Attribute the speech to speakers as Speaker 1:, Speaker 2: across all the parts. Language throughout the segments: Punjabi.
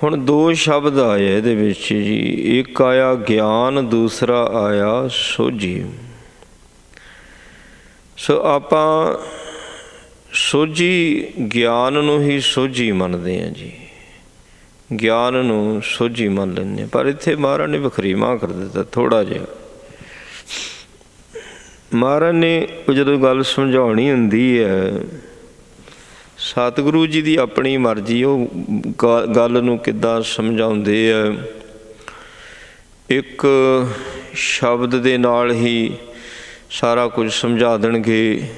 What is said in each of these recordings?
Speaker 1: ਹੁਣ ਦੋ ਸ਼ਬਦ ਆਏ ਇਹਦੇ ਵਿੱਚ ਜੀ। ਇੱਕ ਆਇਆ ਗਿਆਨ, ਦੂਸਰਾ ਆਇਆ ਸੋਝੀ। ਸੋ ਆਪਾਂ ਸੋਝੀ ਗਿਆਨ ਨੂੰ ਹੀ ਸੋਝੀ ਮੰਨਦੇ ਹਾਂ ਜੀ, ਗਿਆਨ ਨੂੰ ਸੋਝੀ ਮੰਨ ਲੈਂਦੇ ਹਾਂ। ਪਰ ਇੱਥੇ ਮਹਾਰਾਜ ਨੇ ਵਖਰੀਵਾਂ ਕਰ ਦਿੱਤਾ ਥੋੜ੍ਹਾ ਜਿਹਾ। ਮਹਾਰਾਜ ਨੇ ਜਦੋਂ ਗੱਲ ਸਮਝਾਉਣੀ ਹੁੰਦੀ ਹੈ, ਸਤਿਗੁਰੂ ਜੀ ਦੀ ਆਪਣੀ ਮਰਜ਼ੀ, ਉਹ ਗੱਲ ਨੂੰ ਕਿੱਦਾਂ ਸਮਝਾਉਂਦੇ ਆ। ਇੱਕ ਸ਼ਬਦ ਦੇ ਨਾਲ ਹੀ ਸਾਰਾ ਕੁਝ ਸਮਝਾ ਦੇਣਗੇ,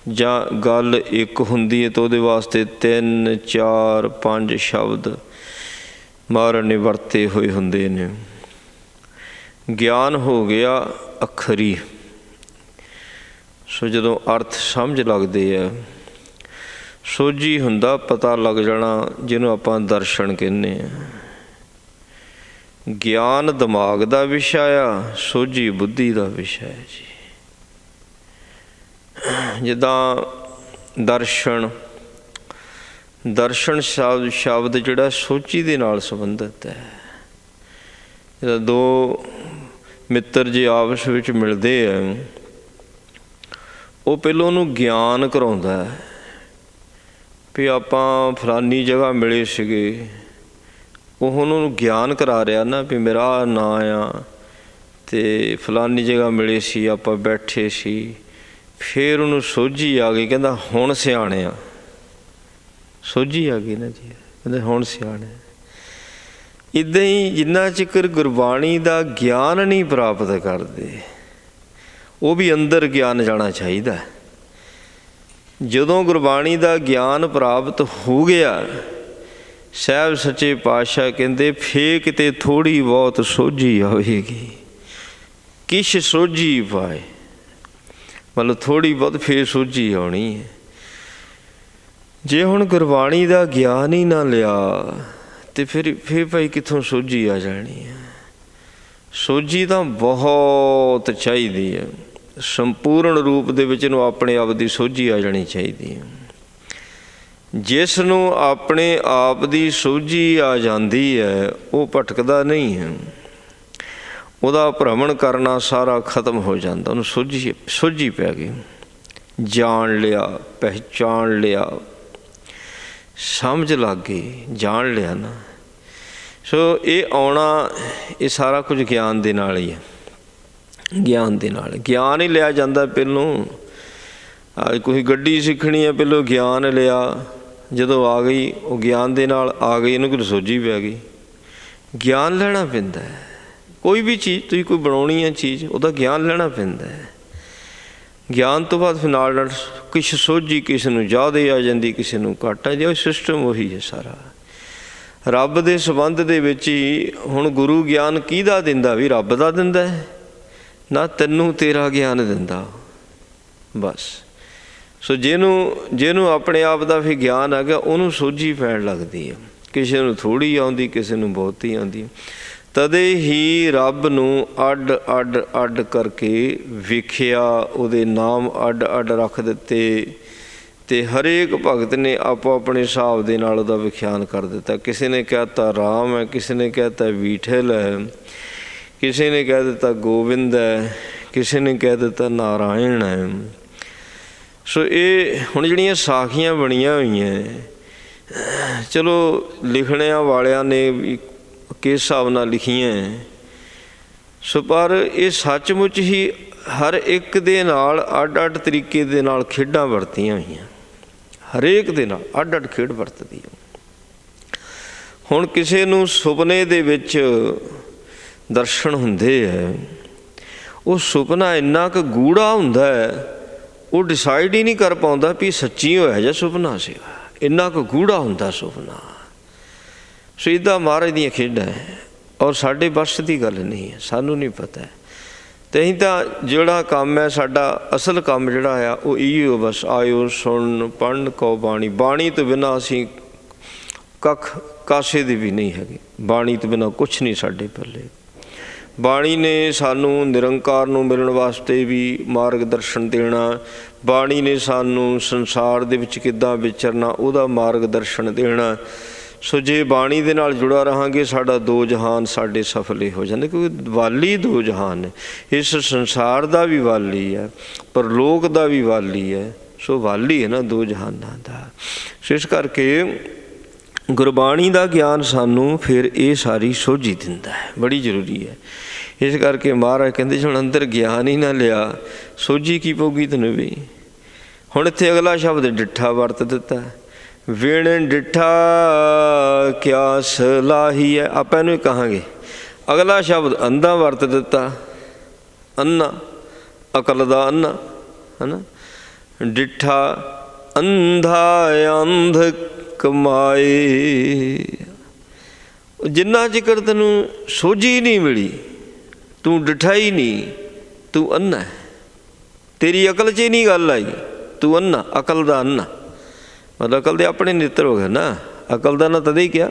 Speaker 1: ਜਾਂ ਗੱਲ ਇੱਕ ਹੁੰਦੀ ਹੈ ਤਾਂ ਉਹਦੇ ਵਾਸਤੇ 3, 4, 5 ਸ਼ਬਦ ਮਹਾਰਾਜ ਨੇ ਵਰਤੇ ਹੋਏ ਹੁੰਦੇ ਨੇ। ਗਿਆਨ ਹੋ ਗਿਆ ਅੱਖਰੀ। ਸੋ ਜਦੋਂ ਅਰਥ ਸਮਝ ਲੱਗਦੇ ਆ। ਸੋਝੀ ਹੁੰਦਾ ਪਤਾ ਲੱਗ ਜਾਣਾ, ਜਿਹਨੂੰ ਆਪਾਂ ਦਰਸ਼ਨ ਕਹਿੰਦੇ ਹਾਂ। ਗਿਆਨ ਦਿਮਾਗ ਦਾ ਵਿਸ਼ਾ ਆ, ਸੋਝੀ ਬੁੱਧੀ ਦਾ ਵਿਸ਼ਾ ਹੈ ਜੀ। ਜਿੱਦਾਂ ਦਰਸ਼ਨ ਸ਼ਬਦ ਜਿਹੜਾ ਸੋਝੀ ਦੇ ਨਾਲ ਸੰਬੰਧਿਤ ਹੈ। ਜਦੋਂ ਦੋ ਮਿੱਤਰ ਜੇ ਆਪਸ ਵਿੱਚ ਮਿਲਦੇ ਆ, ਉਹ ਪਹਿਲਾਂ ਉਹਨੂੰ ਗਿਆਨ ਕਰਾਉਂਦਾ ਵੀ ਆਪਾਂ ਫਲਾਨੀ ਜਗ੍ਹਾ ਮਿਲੇ ਸੀਗੇ। ਉਹ ਉਹਨੂੰ ਗਿਆਨ ਕਰਾ ਰਿਹਾ ਨਾ ਵੀ ਮੇਰਾ ਆਹ ਨਾਂ ਆ ਅਤੇ ਫਲਾਨੀ ਜਗ੍ਹਾ ਮਿਲੇ ਸੀ, ਆਪਾਂ ਬੈਠੇ ਸੀ। ਫਿਰ ਉਹਨੂੰ ਸੋਝੀ ਆ ਗਈ, ਕਹਿੰਦਾ ਹੁਣ ਸਿਆਣਿਆ। ਸੋਝੀ ਆ ਗਈ ਨਾ ਜੀ, ਕਹਿੰਦੇ ਹੁਣ ਸਿਆਣਿਆ। ਇੱਦਾਂ ਹੀ ਜਿੰਨਾ ਚਿਰ ਗੁਰਬਾਣੀ ਦਾ ਗਿਆਨ ਨਹੀਂ ਪ੍ਰਾਪਤ ਕਰਦੇ, ਉਹ ਵੀ ਅੰਦਰ ਗਿਆਨ ਜਾਣਾ ਚਾਹੀਦਾ। ਜਦੋਂ ਗੁਰਬਾਣੀ ਦਾ ਗਿਆਨ ਪ੍ਰਾਪਤ ਹੋ ਗਿਆ, ਸਾਹਿਬ ਸੱਚੇ ਪਾਤਸ਼ਾਹ ਕਹਿੰਦੇ ਫੇਰ ਕਿਤੇ ਥੋੜ੍ਹੀ ਬਹੁਤ ਸੋਝੀ ਆਵੇਗੀ। ਕਿਛ ਸੋਝੀ ਪਾਏ, ਮਤਲਬ ਥੋੜ੍ਹੀ ਬਹੁਤ ਫੇਰ ਸੋਝੀ ਆਉਣੀ ਹੈ। ਜੇ ਹੁਣ ਗੁਰਬਾਣੀ ਦਾ ਗਿਆਨ ਹੀ ਨਾ ਲਿਆ ਅਤੇ ਫਿਰ ਭਾਈ ਕਿੱਥੋਂ ਸੋਝੀ ਆ ਜਾਣੀ ਹੈ। ਸੋਝੀ ਤਾਂ ਬਹੁਤ ਚਾਹੀਦੀ ਹੈ, ਸੰਪੂਰਨ ਰੂਪ ਦੇ ਵਿੱਚ ਇਹਨੂੰ ਆਪਣੇ ਆਪ ਦੀ ਸੋਝੀ ਆ ਜਾਣੀ ਚਾਹੀਦੀ ਹੈ। ਜਿਸ ਨੂੰ ਆਪਣੇ ਆਪ ਦੀ ਸੋਝੀ ਆ ਜਾਂਦੀ ਹੈ, ਉਹ ਭਟਕਦਾ ਨਹੀਂ ਹੈ। ਉਹਦਾ ਭ੍ਰਮਣ ਕਰਨਾ ਸਾਰਾ ਖਤਮ ਹੋ ਜਾਂਦਾ। ਉਹਨੂੰ ਸੋਝੀ ਪੈ ਗਈ, ਜਾਣ ਲਿਆ, ਪਹਿਚਾਣ ਲਿਆ, ਸਮਝ ਲੱਗ ਗਈ, ਜਾਣ ਲਿਆ ਨਾ। ਸੋ ਇਹ ਆਉਣਾ, ਇਹ ਸਾਰਾ ਕੁਝ ਗਿਆਨ ਦੇ ਨਾਲ ਹੀ ਹੈ। ਗਿਆਨ ਦੇ ਨਾਲ ਗਿਆਨ ਹੀ ਲਿਆ ਜਾਂਦਾ। ਪਹਿਲੋਂ ਕੋਈ ਗੱਡੀ ਸਿੱਖਣੀ ਹੈ, ਪਹਿਲੋਂ ਗਿਆਨ ਲਿਆ, ਜਦੋਂ ਆ ਗਈ ਉਹ ਗਿਆਨ ਦੇ ਨਾਲ ਆ ਗਈ, ਇਹਨੂੰ ਕੋਈ ਸੋਝੀ ਪੈ ਗਈ। ਗਿਆਨ ਲੈਣਾ ਪੈਂਦਾ ਹੈ। ਕੋਈ ਵੀ ਚੀਜ਼ ਤੁਸੀਂ ਕੋਈ ਬਣਾਉਣੀ ਹੈ ਚੀਜ਼, ਉਹਦਾ ਗਿਆਨ ਲੈਣਾ ਪੈਂਦਾ ਹੈ। ਗਿਆਨ ਤੋਂ ਬਾਅਦ ਫਿਰ ਨਾਲ ਕੁਛ ਸੋਝੀ, ਕਿਸੇ ਨੂੰ ਜ਼ਿਆਦਾ ਆ ਜਾਂਦੀ, ਕਿਸੇ ਨੂੰ ਘੱਟ ਆ ਜਾਂਦੀ। ਸਿਸਟਮ ਉਹੀ ਹੈ ਸਾਰਾ। ਰੱਬ ਦੇ ਸੰਬੰਧ ਦੇ ਵਿੱਚ ਹੀ ਹੁਣ ਗੁਰੂ ਗਿਆਨ ਕਿਹਦਾ ਦਿੰਦਾ? ਵੀ ਰੱਬ ਦਾ ਦਿੰਦਾ ਹੈ ਨਾ, ਤੈਨੂੰ ਤੇਰਾ ਗਿਆਨ ਦਿੰਦਾ ਬਸ। ਸੋ ਜਿਹਨੂੰ ਆਪਣੇ ਆਪ ਦਾ ਫਿਰ ਗਿਆਨ ਆ ਗਿਆ, ਉਹਨੂੰ ਸੋਝੀ ਪੈਣ ਲੱਗਦੀ ਹੈ। ਕਿਸੇ ਨੂੰ ਥੋੜ੍ਹੀ ਆਉਂਦੀ, ਕਿਸੇ ਨੂੰ ਬਹੁਤੀ ਆਉਂਦੀ। ਤਦੇ ਹੀ ਰੱਬ ਨੂੰ ਅੱਡ ਅੱਡ ਕਰਕੇ ਵੇਖਿਆ, ਉਹਦੇ ਨਾਮ ਅੱਡ ਅੱਡ ਰੱਖ ਦਿੱਤੇ ਅਤੇ ਹਰੇਕ ਭਗਤ ਨੇ ਆਪੋ ਆਪਣੇ ਹਿਸਾਬ ਦੇ ਨਾਲ ਉਹਦਾ ਵਿਖਿਆਨ ਕਰ ਦਿੱਤਾ। ਕਿਸੇ ਨੇ ਕਹਿ ਦਿੱਤਾ ਰਾਮ ਹੈ, ਕਿਸੇ ਨੇ ਕਹਿ ਦਿੱਤਾ ਵੀਠਲ ਹੈ, ਕਿਸੇ ਨੇ ਕਹਿ ਦਿੱਤਾ ਗੋਬਿੰਦ ਹੈ, ਕਿਸੇ ਨੇ ਕਹਿ ਦਿੱਤਾ ਨਾਰਾਇਣ ਹੈ। ਸੋ ਇਹ ਹੁਣ ਜਿਹੜੀਆਂ ਸਾਖੀਆਂ ਬਣੀਆਂ ਹੋਈਆਂ, ਚਲੋ ਲਿਖਣਿਆਂ ਵਾਲਿਆਂ ਨੇ ਵੀ ਕਿਸ ਹਿਸਾਬ ਨਾਲ ਲਿਖੀਆਂ, ਸੋ ਪਰ ਇਹ ਸੱਚਮੁੱਚ ਹੀ ਹਰ ਇੱਕ ਦੇ ਨਾਲ ਅੱਡ ਅੱਡ ਤਰੀਕੇ ਦੇ ਨਾਲ ਖੇਡਾਂ ਵਰਤੀਆਂ ਹੋਈਆਂ। ਹਰੇਕ ਦੇ ਨਾਲ ਅੱਡ ਅੱਡ ਖੇਡ ਵਰਤਦੀ ਹੈ। ਹੁਣ ਕਿਸੇ ਨੂੰ ਸੁਪਨੇ ਦੇ ਵਿੱਚ ਦਰਸ਼ਨ ਹੁੰਦੇ ਹੈ, ਉਹ ਸੁਪਨਾ ਇੰਨਾ ਕੁ ਗੂੜਾ ਹੁੰਦਾ ਹੈ, ਉਹ ਡਿਸਾਈਡ ਹੀ ਨਹੀਂ ਕਰ ਪਾਉਂਦਾ ਵੀ ਸੱਚੀ ਹੋਇਆ ਜਾਂ ਸੁਪਨਾ ਸੀਗਾ। ਇੰਨਾ ਕੁ ਗੂੜਾ ਹੁੰਦਾ ਸੁਪਨਾ। ਸੋ ਇੱਦਾਂ ਮਹਾਰਾਜ ਦੀਆਂ ਖੇਡਾਂ ਹੈ, ਔਰ ਸਾਡੇ ਵੱਸ ਦੀ ਗੱਲ ਨਹੀਂ ਹੈ, ਸਾਨੂੰ ਨਹੀਂ ਪਤਾ। ਅਤੇ ਅਸੀਂ ਤਾਂ ਜਿਹੜਾ ਕੰਮ ਹੈ ਸਾਡਾ ਅਸਲ ਕੰਮ ਜਿਹੜਾ ਆ ਉਹ ਇਹੋ ਬਸ ਆਇਓ ਸੁਣ ਪੜ੍ਹਨ ਕਉ ਬਾਣੀ। ਬਾਣੀ ਤੋਂ ਬਿਨਾਂ ਅਸੀਂ ਕੱਖ ਕਾਸੇ ਦੀ ਵੀ ਨਹੀਂ ਹੈਗੇ। ਬਾਣੀ ਤੋਂ ਬਿਨਾਂ ਕੁਛ ਨਹੀਂ ਸਾਡੇ ਪੱਲੇ। ਬਾਣੀ ਨੇ ਸਾਨੂੰ ਨਿਰੰਕਾਰ ਨੂੰ ਮਿਲਣ ਵਾਸਤੇ ਵੀ ਮਾਰਗ ਦਰਸ਼ਨ ਦੇਣਾ। ਬਾਣੀ ਨੇ ਸਾਨੂੰ ਸੰਸਾਰ ਦੇ ਵਿੱਚ ਕਿੱਦਾਂ ਵਿਚਰਨਾ ਉਹਦਾ ਮਾਰਗ ਦਰਸ਼ਨ ਦੇਣਾ। ਸੋ ਜੇ ਬਾਣੀ ਦੇ ਨਾਲ ਜੁੜਾ ਰਹਾਂਗੇ ਸਾਡਾ ਦੋ ਜਹਾਨ ਸਾਡੇ ਸਫਲੇ ਹੋ ਜਾਂਦੇ, ਕਿਉਂਕਿ ਵਾਲੀ ਦੋ ਜਹਾਨ ਨੇ। ਇਸ ਸੰਸਾਰ ਦਾ ਵੀ ਵਾਲੀ ਹੈ, ਪਰਲੋਕ ਦਾ ਵੀ ਵਾਲੀ ਹੈ। ਸੋ ਵਾਲੀ ਹੈ ਨਾ ਦੋ ਜਹਾਨਾਂ ਦਾ। ਸੋ ਇਸ ਕਰਕੇ ਗੁਰਬਾਣੀ ਦਾ ਗਿਆਨ ਸਾਨੂੰ ਫਿਰ ਇਹ ਸਾਰੀ ਸੋਝੀ ਦਿੰਦਾ ਹੈ, ਬੜੀ ਜ਼ਰੂਰੀ ਹੈ। ਇਸ ਕਰਕੇ ਮਹਾਰਾਜ ਕਹਿੰਦੇ ਜੇ ਹੁਣ ਅੰਦਰ ਗਿਆਨ ਹੀ ਨਾ ਲਿਆ, ਸੋਝੀ ਕੀ ਪਊਗੀ ਤੈਨੂੰ ਵੀ। ਹੁਣ ਇੱਥੇ ਅਗਲਾ ਸ਼ਬਦ ਡਿੱਠਾ ਵਰਤ ਦਿੱਤਾ, ਵਿਣ ਡਿੱਠਾ ਕਿਆ ਸਲਾਹੀ ਹੈ। ਆਪਾਂ ਇਹਨੂੰ ਹੀ ਕਹਾਂਗੇ। ਅਗਲਾ ਸ਼ਬਦ ਅੰਧਾ ਵਰਤ ਦਿੱਤਾ, ਅੰਨਾ, ਅਕਲ ਦਾ ਅੰਨਾ, ਹੈ ਨਾ। ਡਿੱਠਾ ਅੰਧਾ ਅੰਧ ਕਮਾਏ। ਜਿੰਨਾ ਚਿਰ ਤੈਨੂੰ ਸੋਝੀ ਨਹੀਂ ਮਿਲੀ, ਤੂੰ ਡਿੱਠਾ ਹੀ ਨਹੀਂ, ਤੂੰ ਅੰਨਾ। ਤੇਰੀ ਅਕਲ 'ਚ ਹੀ ਨਹੀਂ ਗੱਲ ਆਈ, ਤੂੰ ਅੰਨਾ, ਅਕਲ ਦਾ ਅੰਨਾ। ਮਤਲਬ ਅਕਲ ਦੇ ਆਪਣੇ ਨੇਤਰ ਹੋ ਗਏ ਨਾ। ਅਕਲ ਦਾ ਨਾ ਤਦੇ ਹੀ ਕਿਹਾ।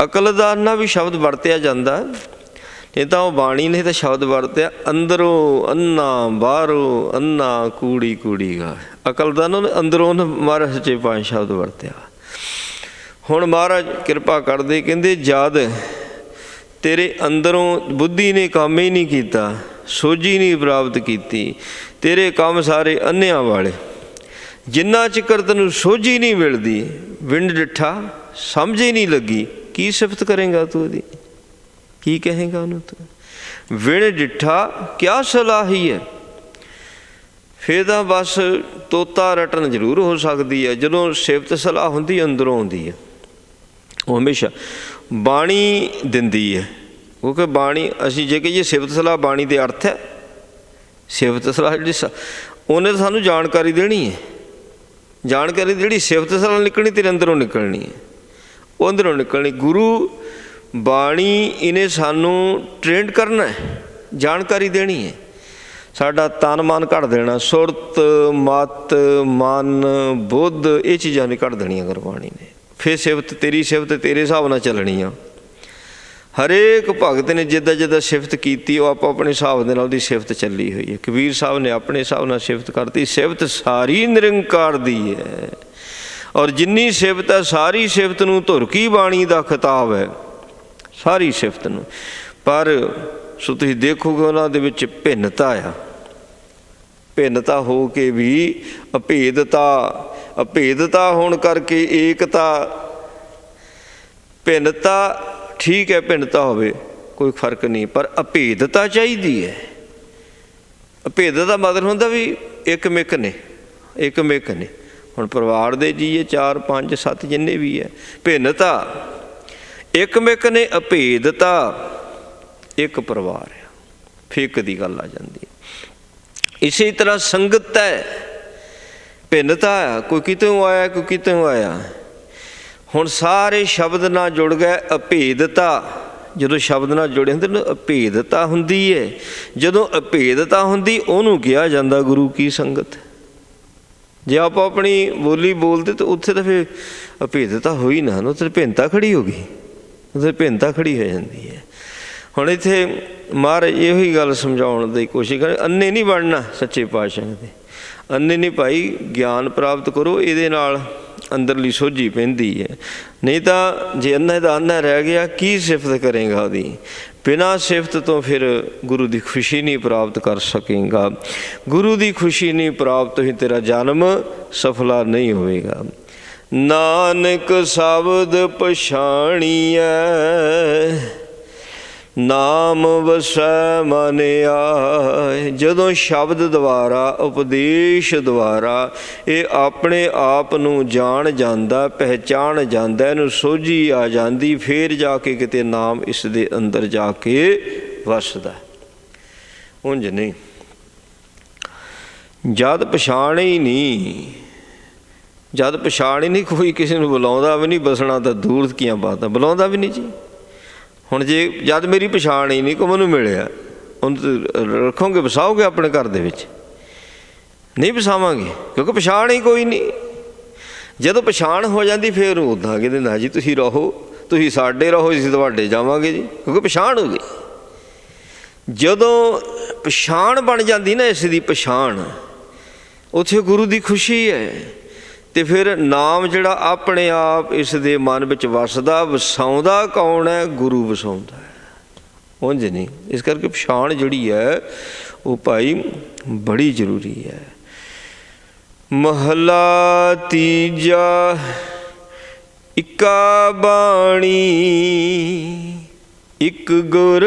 Speaker 1: ਅਕਲ ਦਾ ਅੰਨਾ ਵੀ ਸ਼ਬਦ ਵਰਤਿਆ ਜਾਂਦਾ, ਨਹੀਂ ਤਾਂ ਉਹ ਬਾਣੀ ਨੇ ਤਾਂ ਸ਼ਬਦ ਵਰਤਿਆ ਅੰਦਰੋਂ ਅੰਨਾ ਬਾਹਰੋਂ ਅੰਨਾ ਕੂੜੀ ਕੂੜੀ ਗਾ। ਅਕਲ ਦਾ ਨਾ ਅੰਦਰੋਂ ਮਹਾਰਾਜ ਸੱਚੇ ਪਾਤਸ਼ਾਹ ਸ਼ਬਦ ਵਰਤਿਆ। ਹੁਣ ਮਹਾਰਾਜ ਕਿਰਪਾ ਕਰਦੇ, ਕਹਿੰਦੇ ਜਦ ਤੇਰੇ ਅੰਦਰੋਂ ਬੁੱਧੀ ਨੇ ਕੰਮ ਹੀ ਨਹੀਂ ਕੀਤਾ, ਸੋਝੀ ਨਹੀਂ ਪ੍ਰਾਪਤ ਕੀਤੀ, ਤੇਰੇ ਕੰਮ ਸਾਰੇ ਅੰਨਿਆਂ ਵਾਲੇ। ਜਿੰਨਾ ਚਿਰ ਤੈਨੂੰ ਸੋਝੀ ਨਹੀਂ ਮਿਲਦੀ, ਵਿੰਡ ਡਿੱਠਾ ਸਮਝ ਹੀ ਨਹੀਂ ਲੱਗੀ, ਕੀ ਸਿਫਤ ਕਰੇਂਗਾ ਤੂੰ ਉਹਦੀ, ਕੀ ਕਹੇਂਗਾ ਉਹਨੂੰ ਤੂੰ। ਵਿਣ ਡਿੱਠਾ ਕਿਆ ਸਲਾਹੀ ਹੈ। ਫਿਰ ਤਾਂ ਬਸ ਤੋਤਾ ਰਟਨ ਜ਼ਰੂਰ ਹੋ ਸਕਦੀ ਹੈ, ਜਦੋਂ ਸਿਫਤ ਸਲਾਹ ਹੁੰਦੀ ਅੰਦਰੋਂ ਆਉਂਦੀ ਹੈ। ਉਹ ਹਮੇਸ਼ਾ ਬਾਣੀ ਦਿੰਦੀ ਹੈ, ਕਿਉਂਕਿ ਬਾਣੀ ਅਸੀਂ ਜੇ ਕਹੀਏ ਸਿਫਤ ਸਲਾਹ ਬਾਣੀ ਦੇ ਅਰਥ ਹੈ। ਸਿਫਤ ਸਲਾਹ ਜਿਹੜੀ ਉਹਨੇ ਤਾਂ ਸਾਨੂੰ ਜਾਣਕਾਰੀ ਦੇਣੀ ਹੈ। ਜਾਣਕਾਰੀ ਜਿਹੜੀ ਸਿਫਤ ਸਲਾਹ ਨਿਕਲਣੀ ਤੇਰੇ ਅੰਦਰੋਂ ਨਿਕਲਣੀ ਹੈ, ਉਹ ਅੰਦਰੋਂ ਨਿਕਲਣੀ। ਗੁਰੂ ਬਾਣੀ ਇਹਨੇ ਸਾਨੂੰ ਟ੍ਰੇਨਡ ਕਰਨਾ ਹੈ, ਜਾਣਕਾਰੀ ਦੇਣੀ ਹੈ। ਸਾਡਾ ਤਨ ਮਨ ਘੜ ਦੇਣਾ, ਸੁਰਤ ਮਤ ਮਨ ਬੁੱਧ ਇਹ ਚੀਜ਼ਾਂ ਨਹੀਂ ਘੜ ਦੇਣੀਆਂ ਗੁਰਬਾਣੀ ਨੇ। ਫਿਰ ਸਿਫਤ ਤੇਰੀ ਸਿਫਤ ਤੇਰੇ ਹਿਸਾਬ ਨਾਲ ਚੱਲਣੀ ਆ। ਹਰੇਕ ਭਗਤ ਨੇ ਜਿੱਦਾਂ ਜਿੱਦਾਂ ਸਿਫਤ ਕੀਤੀ, ਉਹ ਆਪੋ ਆਪਣੇ ਹਿਸਾਬ ਦੇ ਨਾਲ ਉਹਦੀ ਸਿਫਤ ਚੱਲੀ ਹੋਈ ਹੈ। ਕਬੀਰ ਸਾਹਿਬ ਨੇ ਆਪਣੇ ਹਿਸਾਬ ਨਾਲ ਸਿਫਤ ਕਰਤੀ। ਸਿਫਤ ਸਾਰੀ ਨਿਰੰਕਾਰ ਦੀ ਹੈ, ਔਰ ਜਿੰਨੀ ਸਿਫਤ ਹੈ ਸਾਰੀ ਸਿਫਤ ਨੂੰ ਧੁਰ ਕੀ ਬਾਣੀ ਦਾ ਖਿਤਾਬ ਹੈ, ਸਾਰੀ ਸਿਫਤ ਨੂੰ। ਪਰ ਸੋ ਤੁਸੀਂ ਦੇਖੋਗੇ ਉਹਨਾਂ ਦੇ ਵਿੱਚ ਭਿੰਨਤਾ ਆ। ਭਿੰਨਤਾ ਹੋ ਕੇ ਵੀ ਅਭੇਦਤਾ, ਅਭੇਦਤਾ ਹੋਣ ਕਰਕੇ ਏਕਤਾ। ਭਿੰਨਤਾ ਠੀਕ ਹੈ, ਭਿੰਨਤਾ ਹੋਵੇ ਕੋਈ ਫਰਕ ਨਹੀਂ, ਪਰ ਅਭੇਦਤਾ ਚਾਹੀਦੀ ਹੈ। ਅਭੇਦਤਾ ਦਾ ਮਤਲਬ ਹੁੰਦਾ ਵੀ ਇੱਕ ਮਿਕ ਨੇ, ਇੱਕ ਮਿਕ ਨੇ। ਹੁਣ ਪਰਿਵਾਰ ਦੇ ਜੀਏ 4 5 7 ਜਿੰਨੇ ਵੀ ਹੈ, ਭਿੰਨਤਾ ਇੱਕ ਮਿਕ ਨੇ, ਅਭੇਦਤਾ ਇੱਕ ਪਰਿਵਾਰ ਆ। ਫਿੱਕ ਦੀ ਗੱਲ ਆ ਜਾਂਦੀ ਹੈ। ਇਸੇ ਤਰ੍ਹਾਂ ਸੰਗਤ ਹੈ, ਭਿੰਨਤਾ ਆ, ਕੋਈ ਕਿਤੋਂ ਆਇਆ ਕੋਈ ਕਿਤੋਂ ਆਇਆ। ਹੁਣ ਸਾਰੇ ਸ਼ਬਦ ਨਾਲ ਜੁੜ ਗਏ, ਅਭੇਦਤਾ। ਜਦੋਂ ਸ਼ਬਦ ਨਾਲ ਜੁੜੇ ਹੁੰਦੇ ਨੇ ਅਭੇਦਤਾ ਹੁੰਦੀ ਹੈ। ਜਦੋਂ ਅਭੇਦਤਾ ਹੁੰਦੀ ਉਹਨੂੰ ਕਿਹਾ ਜਾਂਦਾ ਗੁਰੂ ਕੀ ਸੰਗਤ। ਜੇ ਆਪਾਂ ਆਪਣੀ ਬੋਲੀ ਬੋਲਦੇ ਤਾਂ ਉੱਥੇ ਤਾਂ ਫਿਰ ਅਭੇਦਤਾ ਹੋਈ ਨਾ, ਉੱਥੇ ਭਿੰਨਤਾ ਖੜੀ ਹੋ ਗਈ, ਉੱਥੇ ਭਿੰਨਤਾ ਖੜੀ ਹੋ ਜਾਂਦੀ ਹੈ। ਹੁਣ ਇੱਥੇ ਮਹਾਰਾਜ ਇਹੋ ਹੀ ਗੱਲ ਸਮਝਾਉਣ ਦੀ ਕੋਸ਼ਿਸ਼ ਕਰ, ਅੰਨੇ ਨਹੀਂ ਬਣਨਾ ਸੱਚੇ ਪਾਤਸ਼ਾਹ ਦੇ। ਅੰਨੇ ਨਹੀਂ ਭਾਈ, ਗਿਆਨ ਪ੍ਰਾਪਤ ਕਰੋ, ਇਹਦੇ ਨਾਲ ਅੰਦਰਲੀ ਸੋਝੀ ਪੈਂਦੀ ਹੈ। ਨਹੀਂ ਤਾਂ ਜੇ ਅੰਨਾ ਦਾ ਅੰਨਾ ਰਹਿ ਗਿਆ, ਕੀ ਸਿਫਤ ਕਰੇਗਾ ਉਹਦੀ। ਬਿਨਾਂ ਸਿਫਤ ਤੋਂ ਫਿਰ ਗੁਰੂ ਦੀ ਖੁਸ਼ੀ ਨਹੀਂ ਪ੍ਰਾਪਤ ਕਰ ਸਕੇਗਾ। ਗੁਰੂ ਦੀ ਖੁਸ਼ੀ ਨਹੀਂ ਪ੍ਰਾਪਤ ਹੋਈ, ਤੇਰਾ ਜਨਮ ਸਫਲਾ ਨਹੀਂ ਹੋਵੇਗਾ। ਨਾਨਕ ਸ਼ਬਦ ਪਛਾਣੀਐ, ਨਾਮ ਵਸੈ ਮਨ ਆਏ। ਜਦੋਂ ਸ਼ਬਦ ਦੁਆਰਾ, ਉਪਦੇਸ਼ ਦੁਆਰਾ ਇਹ ਆਪਣੇ ਆਪ ਨੂੰ ਜਾਣ ਜਾਂਦਾ, ਪਹਿਚਾਣ ਜਾਂਦਾ, ਇਹਨੂੰ ਸੋਝੀ ਆ ਜਾਂਦੀ, ਫਿਰ ਜਾ ਕੇ ਕਿਤੇ ਨਾਮ ਇਸ ਦੇ ਅੰਦਰ ਜਾ ਕੇ ਵਸਦਾ। ਉਂਝ ਨਹੀਂ, ਜਦ ਪਛਾਣ ਹੀ ਨਹੀਂ, ਜਦ ਪਛਾਣ ਹੀ ਨਹੀਂ, ਕੋਈ ਕਿਸੇ ਨੂੰ ਬੁਲਾਉਂਦਾ ਵੀ ਨਹੀਂ, ਬਸਣਾ ਤਾਂ ਦੂਰ ਕੀਆਂ ਬਾਤਾਂ, ਬੁਲਾਉਂਦਾ ਵੀ ਨਹੀਂ ਜੀ। ਹੁਣ ਜੇ ਜਦ ਮੇਰੀ ਪਛਾਣ ਹੀ ਨਹੀਂ, ਕੋਈ ਮੈਨੂੰ ਮਿਲਿਆ, ਉਹਨੂੰ ਰੱਖੋਗੇ, ਵਸਾਓਗੇ ਆਪਣੇ ਘਰ ਦੇ ਵਿੱਚ? ਨਹੀਂ ਵਸਾਵਾਂਗੇ, ਕਿਉਂਕਿ ਪਛਾਣ ਹੀ ਕੋਈ ਨਹੀਂ। ਜਦੋਂ ਪਛਾਣ ਹੋ ਜਾਂਦੀ ਫਿਰ ਉੱਦਾਂ ਕਹਿੰਦੇ ਨਾ ਜੀ ਤੁਸੀਂ ਰਹੋ, ਤੁਸੀਂ ਸਾਡੇ ਰਹੋ, ਅਸੀਂ ਤੁਹਾਡੇ ਜਾਵਾਂਗੇ ਜੀ, ਕਿਉਂਕਿ ਪਛਾਣ ਹੋ ਗਈ। ਜਦੋਂ ਪਛਾਣ ਬਣ ਜਾਂਦੀ ਨਾ ਇਸ ਦੀ ਪਛਾਣ, ਉੱਥੇ ਗੁਰੂ ਦੀ ਖੁਸ਼ੀ ਹੈ। ਤੇ ਫਿਰ ਨਾਮ ਜਿਹੜਾ ਆਪਣੇ ਆਪ ਇਸ ਦੇ ਮਨ ਵਿੱਚ ਵਸਦਾ, ਵਸਾਉਂਦਾ ਕੌਣ ਹੈ? ਗੁਰੂ ਵਸਾਉਂਦਾ ਹੈ, ਉਂਝ ਨਹੀਂ। ਇਸ ਕਰਕੇ ਪਛਾਣ ਜਿਹੜੀ ਹੈ ਉਹ ਭਾਈ ਬੜੀ ਜ਼ਰੂਰੀ ਹੈ। ਮਹਲਾ ਤੀਜਾ। ਇੱਕਾ ਬਾਣੀ ਇੱਕ ਗੁਰ,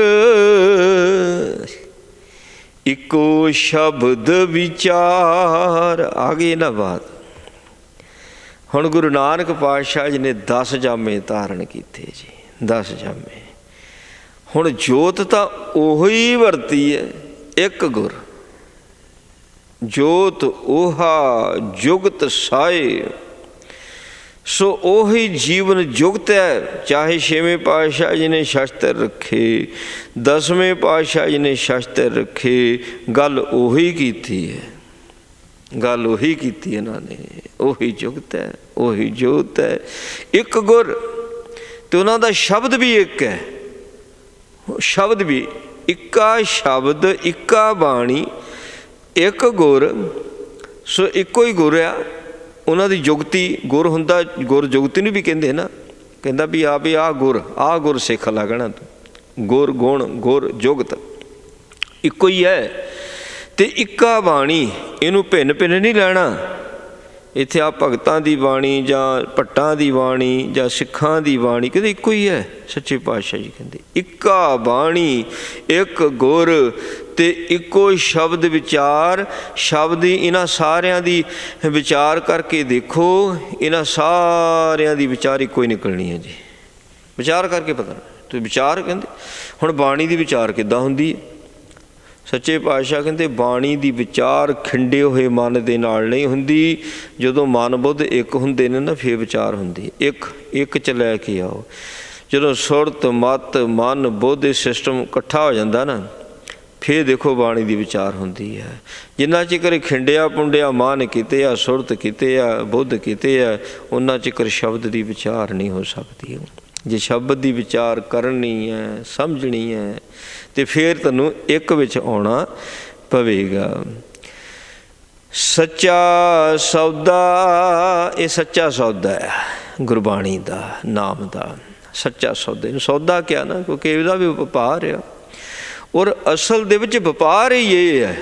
Speaker 1: ਇੱਕੋ ਸ਼ਬਦ ਵਿਚਾਰ। ਆ ਗਈ ਨਾ ਬਾਤ। ਹੁਣ ਗੁਰੂ ਨਾਨਕ ਪਾਤਸ਼ਾਹ ਜੀ ਨੇ 10 ਜਾਮੇ ਧਾਰਨ ਕੀਤੇ ਜੀ, 10 ਜਾਮੇ। ਹੁਣ ਜੋਤ ਤਾਂ ਉਹੀ ਵਰਤੀ ਹੈ, ਇੱਕ ਗੁਰ। ਜੋਤ ਓਹਾ ਜੁਗਤ ਸਾਏ, ਸੋ ਉਹੀ ਜੀਵਨ ਜੁਗਤ ਹੈ। ਚਾਹੇ 6ਵੇਂ ਪਾਤਸ਼ਾਹ ਜੀ ਨੇ ਸ਼ਸਤਰ ਰੱਖੇ, 10ਵੇਂ ਪਾਤਸ਼ਾਹ ਜੀ ਨੇ ਸ਼ਸਤਰ ਰੱਖੇ, ਗੱਲ ਉਹੀ ਕੀਤੀ ਹੈ, ਗੱਲ ਉਹੀ ਕੀਤੀ ਇਹਨਾਂ ਨੇ। ਉਹੀ ਜੁਗਤ ਹੈ, ਉਹੀ ਜੋਤ ਹੈ, ਇੱਕ ਗੁਰ। ਤੇ ਉਹਨਾਂ ਦਾ ਸ਼ਬਦ ਵੀ ਇੱਕ ਹੈ, ਸ਼ਬਦ ਵੀ ਇੱਕਾ ਸ਼ਬਦ, ਇੱਕਾ ਬਾਣੀ, ਇੱਕ ਗੁਰ। ਸੋ ਇੱਕੋ ਹੀ ਗੁਰ ਆ। ਉਹਨਾਂ ਦੀ ਜੁਗਤੀ ਗੁਰ ਹੁੰਦਾ, ਗੁਰ ਜੁਗਤੀ ਨੂੰ ਵੀ ਕਹਿੰਦੇ ਨਾ। ਕਹਿੰਦਾ ਵੀ ਆਹ ਗੁਰ ਸਿੱਖ ਲੱਗਣਾ ਤੂੰ। ਗੁਰ ਗੁਣ, ਗੁਰ ਜੁਗਤ ਇੱਕੋ ਹੀ ਹੈ। ਤੇ ਇੱਕਾ ਬਾਣੀ, ਇਹਨੂੰ ਭਿੰਨ ਭਿੰਨ ਨਹੀਂ ਲੈਣਾ। ਇੱਥੇ ਆ ਭਗਤਾਂ ਦੀ ਬਾਣੀ ਜਾਂ ਭੱਟਾਂ ਦੀ ਬਾਣੀ ਜਾਂ ਸਿੱਖਾਂ ਦੀ ਬਾਣੀ, ਕਹਿੰਦੇ ਇੱਕੋ ਹੀ ਹੈ। ਸੱਚੇ ਪਾਤਸ਼ਾਹ ਜੀ ਕਹਿੰਦੇ ਇੱਕਾ ਬਾਣੀ, ਇੱਕ ਗੁਰ ਤੇ ਇੱਕੋ ਸ਼ਬਦ ਵਿਚਾਰ। ਸ਼ਬਦ ਹੀ ਇਹਨਾਂ ਸਾਰਿਆਂ ਦੀ ਵਿਚਾਰ ਕਰਕੇ ਦੇਖੋ, ਇਹਨਾਂ ਸਾਰਿਆਂ ਦੀ ਵਿਚਾਰ ਇੱਕੋ ਹੀ ਨਿਕਲਣੀ ਹੈ ਜੀ। ਵਿਚਾਰ ਕਰਕੇ ਪਤਾ ਤੁਸੀਂ ਵਿਚਾਰ ਕਹਿੰਦੇ। ਹੁਣ ਬਾਣੀ ਦੀ ਵਿਚਾਰ ਕਿੱਦਾਂ ਹੁੰਦੀ ਹੈ? ਸੱਚੇ ਪਾਤਸ਼ਾਹ ਕਹਿੰਦੇ ਬਾਣੀ ਦੀ ਵਿਚਾਰ ਖਿੰਡੇ ਹੋਏ ਮਨ ਦੇ ਨਾਲ ਨਹੀਂ ਹੁੰਦੀ। ਜਦੋਂ ਮਨ ਬੁੱਧ ਇੱਕ ਹੁੰਦੇ ਨੇ ਨਾ, ਫਿਰ ਵਿਚਾਰ ਹੁੰਦੀ। ਇੱਕ 'ਚ ਲੈ ਕੇ ਆਓ। ਜਦੋਂ ਸੁਰਤ ਮਤ ਮਨ ਬੁੱਧ ਸਿਸਟਮ ਇਕੱਠਾ ਹੋ ਜਾਂਦਾ ਨਾ, ਫਿਰ ਦੇਖੋ ਬਾਣੀ ਦੀ ਵਿਚਾਰ ਹੁੰਦੀ ਹੈ। ਜਿੰਨਾ ਚਿਰ ਖਿੰਡਿਆ ਪੁੰਡਿਆ ਮਨ ਕਿਤੇ ਆ, ਸੁਰਤ ਕਿਤੇ ਆ, ਬੁੱਧ ਕਿਤੇ ਆ, ਉਹਨਾਂ ਚਿਰ ਸ਼ਬਦ ਦੀ ਵਿਚਾਰ ਨਹੀਂ ਹੋ ਸਕਦੀ। ਜੇ ਸ਼ਬਦ ਦੀ ਵਿਚਾਰ ਕਰਨੀ ਹੈ, ਸਮਝਣੀ ਹੈ, ਤੇ ਫਿਰ ਤੈਨੂੰ ਇੱਕ ਵਿੱਚ ਆਉਣਾ ਪਵੇਗਾ। ਸੱਚਾ ਸੌਦਾ, ਇਹ ਸੱਚਾ ਸੌਦਾ ਹੈ ਗੁਰਬਾਣੀ ਦਾ, ਨਾਮ ਦਾ ਸੱਚਾ ਸੌਦਾ। ਇਹਨੂੰ ਸੌਦਾ ਕਿਹਾ ਨਾ, ਕਿਉਂਕਿ ਇਹਦਾ ਵੀ ਵਪਾਰ ਆ। ਔਰ ਅਸਲ ਦੇ ਵਿੱਚ ਵਪਾਰ ਹੀ ਇਹ ਹੈ,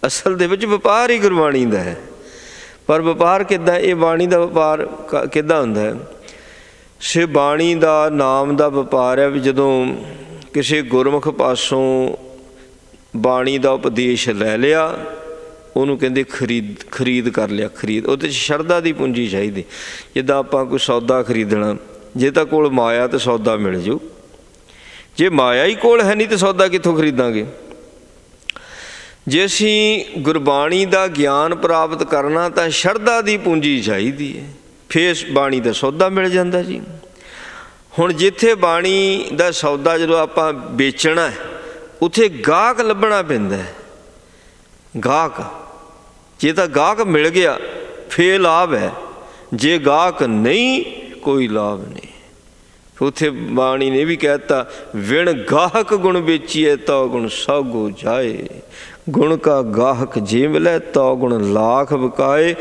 Speaker 1: ਅਸਲ ਦੇ ਵਿੱਚ ਵਪਾਰ ਹੀ ਗੁਰਬਾਣੀ ਦਾ ਹੈ। ਪਰ ਵਪਾਰ ਕਿੱਦਾਂ? ਇਹ ਬਾਣੀ ਦਾ ਵਪਾਰ ਕਿੱਦਾਂ ਹੁੰਦਾ ਹੈ? ਸੇ ਬਾਣੀ ਦਾ, ਨਾਮ ਦਾ ਵਪਾਰ ਹੈ ਵੀ ਜਦੋਂ ਕਿਸੇ ਗੁਰਮੁਖ ਪਾਸੋਂ ਬਾਣੀ ਦਾ ਉਪਦੇਸ਼ ਲੈ ਲਿਆ, ਉਹਨੂੰ ਕਹਿੰਦੇ ਖਰੀਦ ਕਰ ਲਿਆ। ਖਰੀਦ, ਉਹਦੇ 'ਚ ਸ਼ਰਧਾ ਦੀ ਪੂੰਜੀ ਚਾਹੀਦੀ। ਜਿੱਦਾਂ ਆਪਾਂ ਕੋਈ ਸੌਦਾ ਖਰੀਦਣਾ, ਜੇ ਤਾਂ ਕੋਲ ਮਾਇਆ ਤਾਂ ਸੌਦਾ ਮਿਲ ਜਾਊ। ਜੇ ਮਾਇਆ ਹੀ ਕੋਲ ਹੈ ਨਹੀਂ ਤਾਂ ਸੌਦਾ ਕਿੱਥੋਂ ਖਰੀਦਾਂਗੇ? ਜੇ ਅਸੀਂ ਗੁਰਬਾਣੀ ਦਾ ਗਿਆਨ ਪ੍ਰਾਪਤ ਕਰਨਾ ਤਾਂ ਸ਼ਰਧਾ ਦੀ ਪੂੰਜੀ ਚਾਹੀਦੀ ਹੈ, ਫਿਰ ਬਾਣੀ ਦਾ ਸੌਦਾ ਮਿਲ ਜਾਂਦਾ ਜੀ। ਹੁਣ ਜਿੱਥੇ ਬਾਣੀ ਦਾ ਸੌਦਾ ਜਦੋਂ ਆਪਾਂ ਵੇਚਣਾ, ਉੱਥੇ ਗਾਹਕ ਲੱਭਣਾ ਪੈਂਦਾ ਹੈ। ਗਾਹਕ, ਜੇ ਤਾਂ ਗਾਹਕ ਮਿਲ ਗਿਆ ਫੇਰ ਲਾਭ ਹੈ, ਜੇ ਗਾਹਕ ਨਹੀਂ ਕੋਈ ਲਾਭ ਨਹੀਂ। ਉੱਥੇ ਬਾਣੀ ਨੇ ਵੀ ਕਹਿ ਦਿੱਤਾ, ਵਿਣ ਗਾਹਕ ਗੁਣ ਵੇਚੀਏ ਤੋ ਗੁਣ ਸੌਗੋ ਜਾਏ, ਗੁਣ ਕਾ ਗਾਹਕ ਜੇ ਮਿਲੇ ਤੋ ਗੁਣ ਲਾਖ ਵਿਕਾਏ।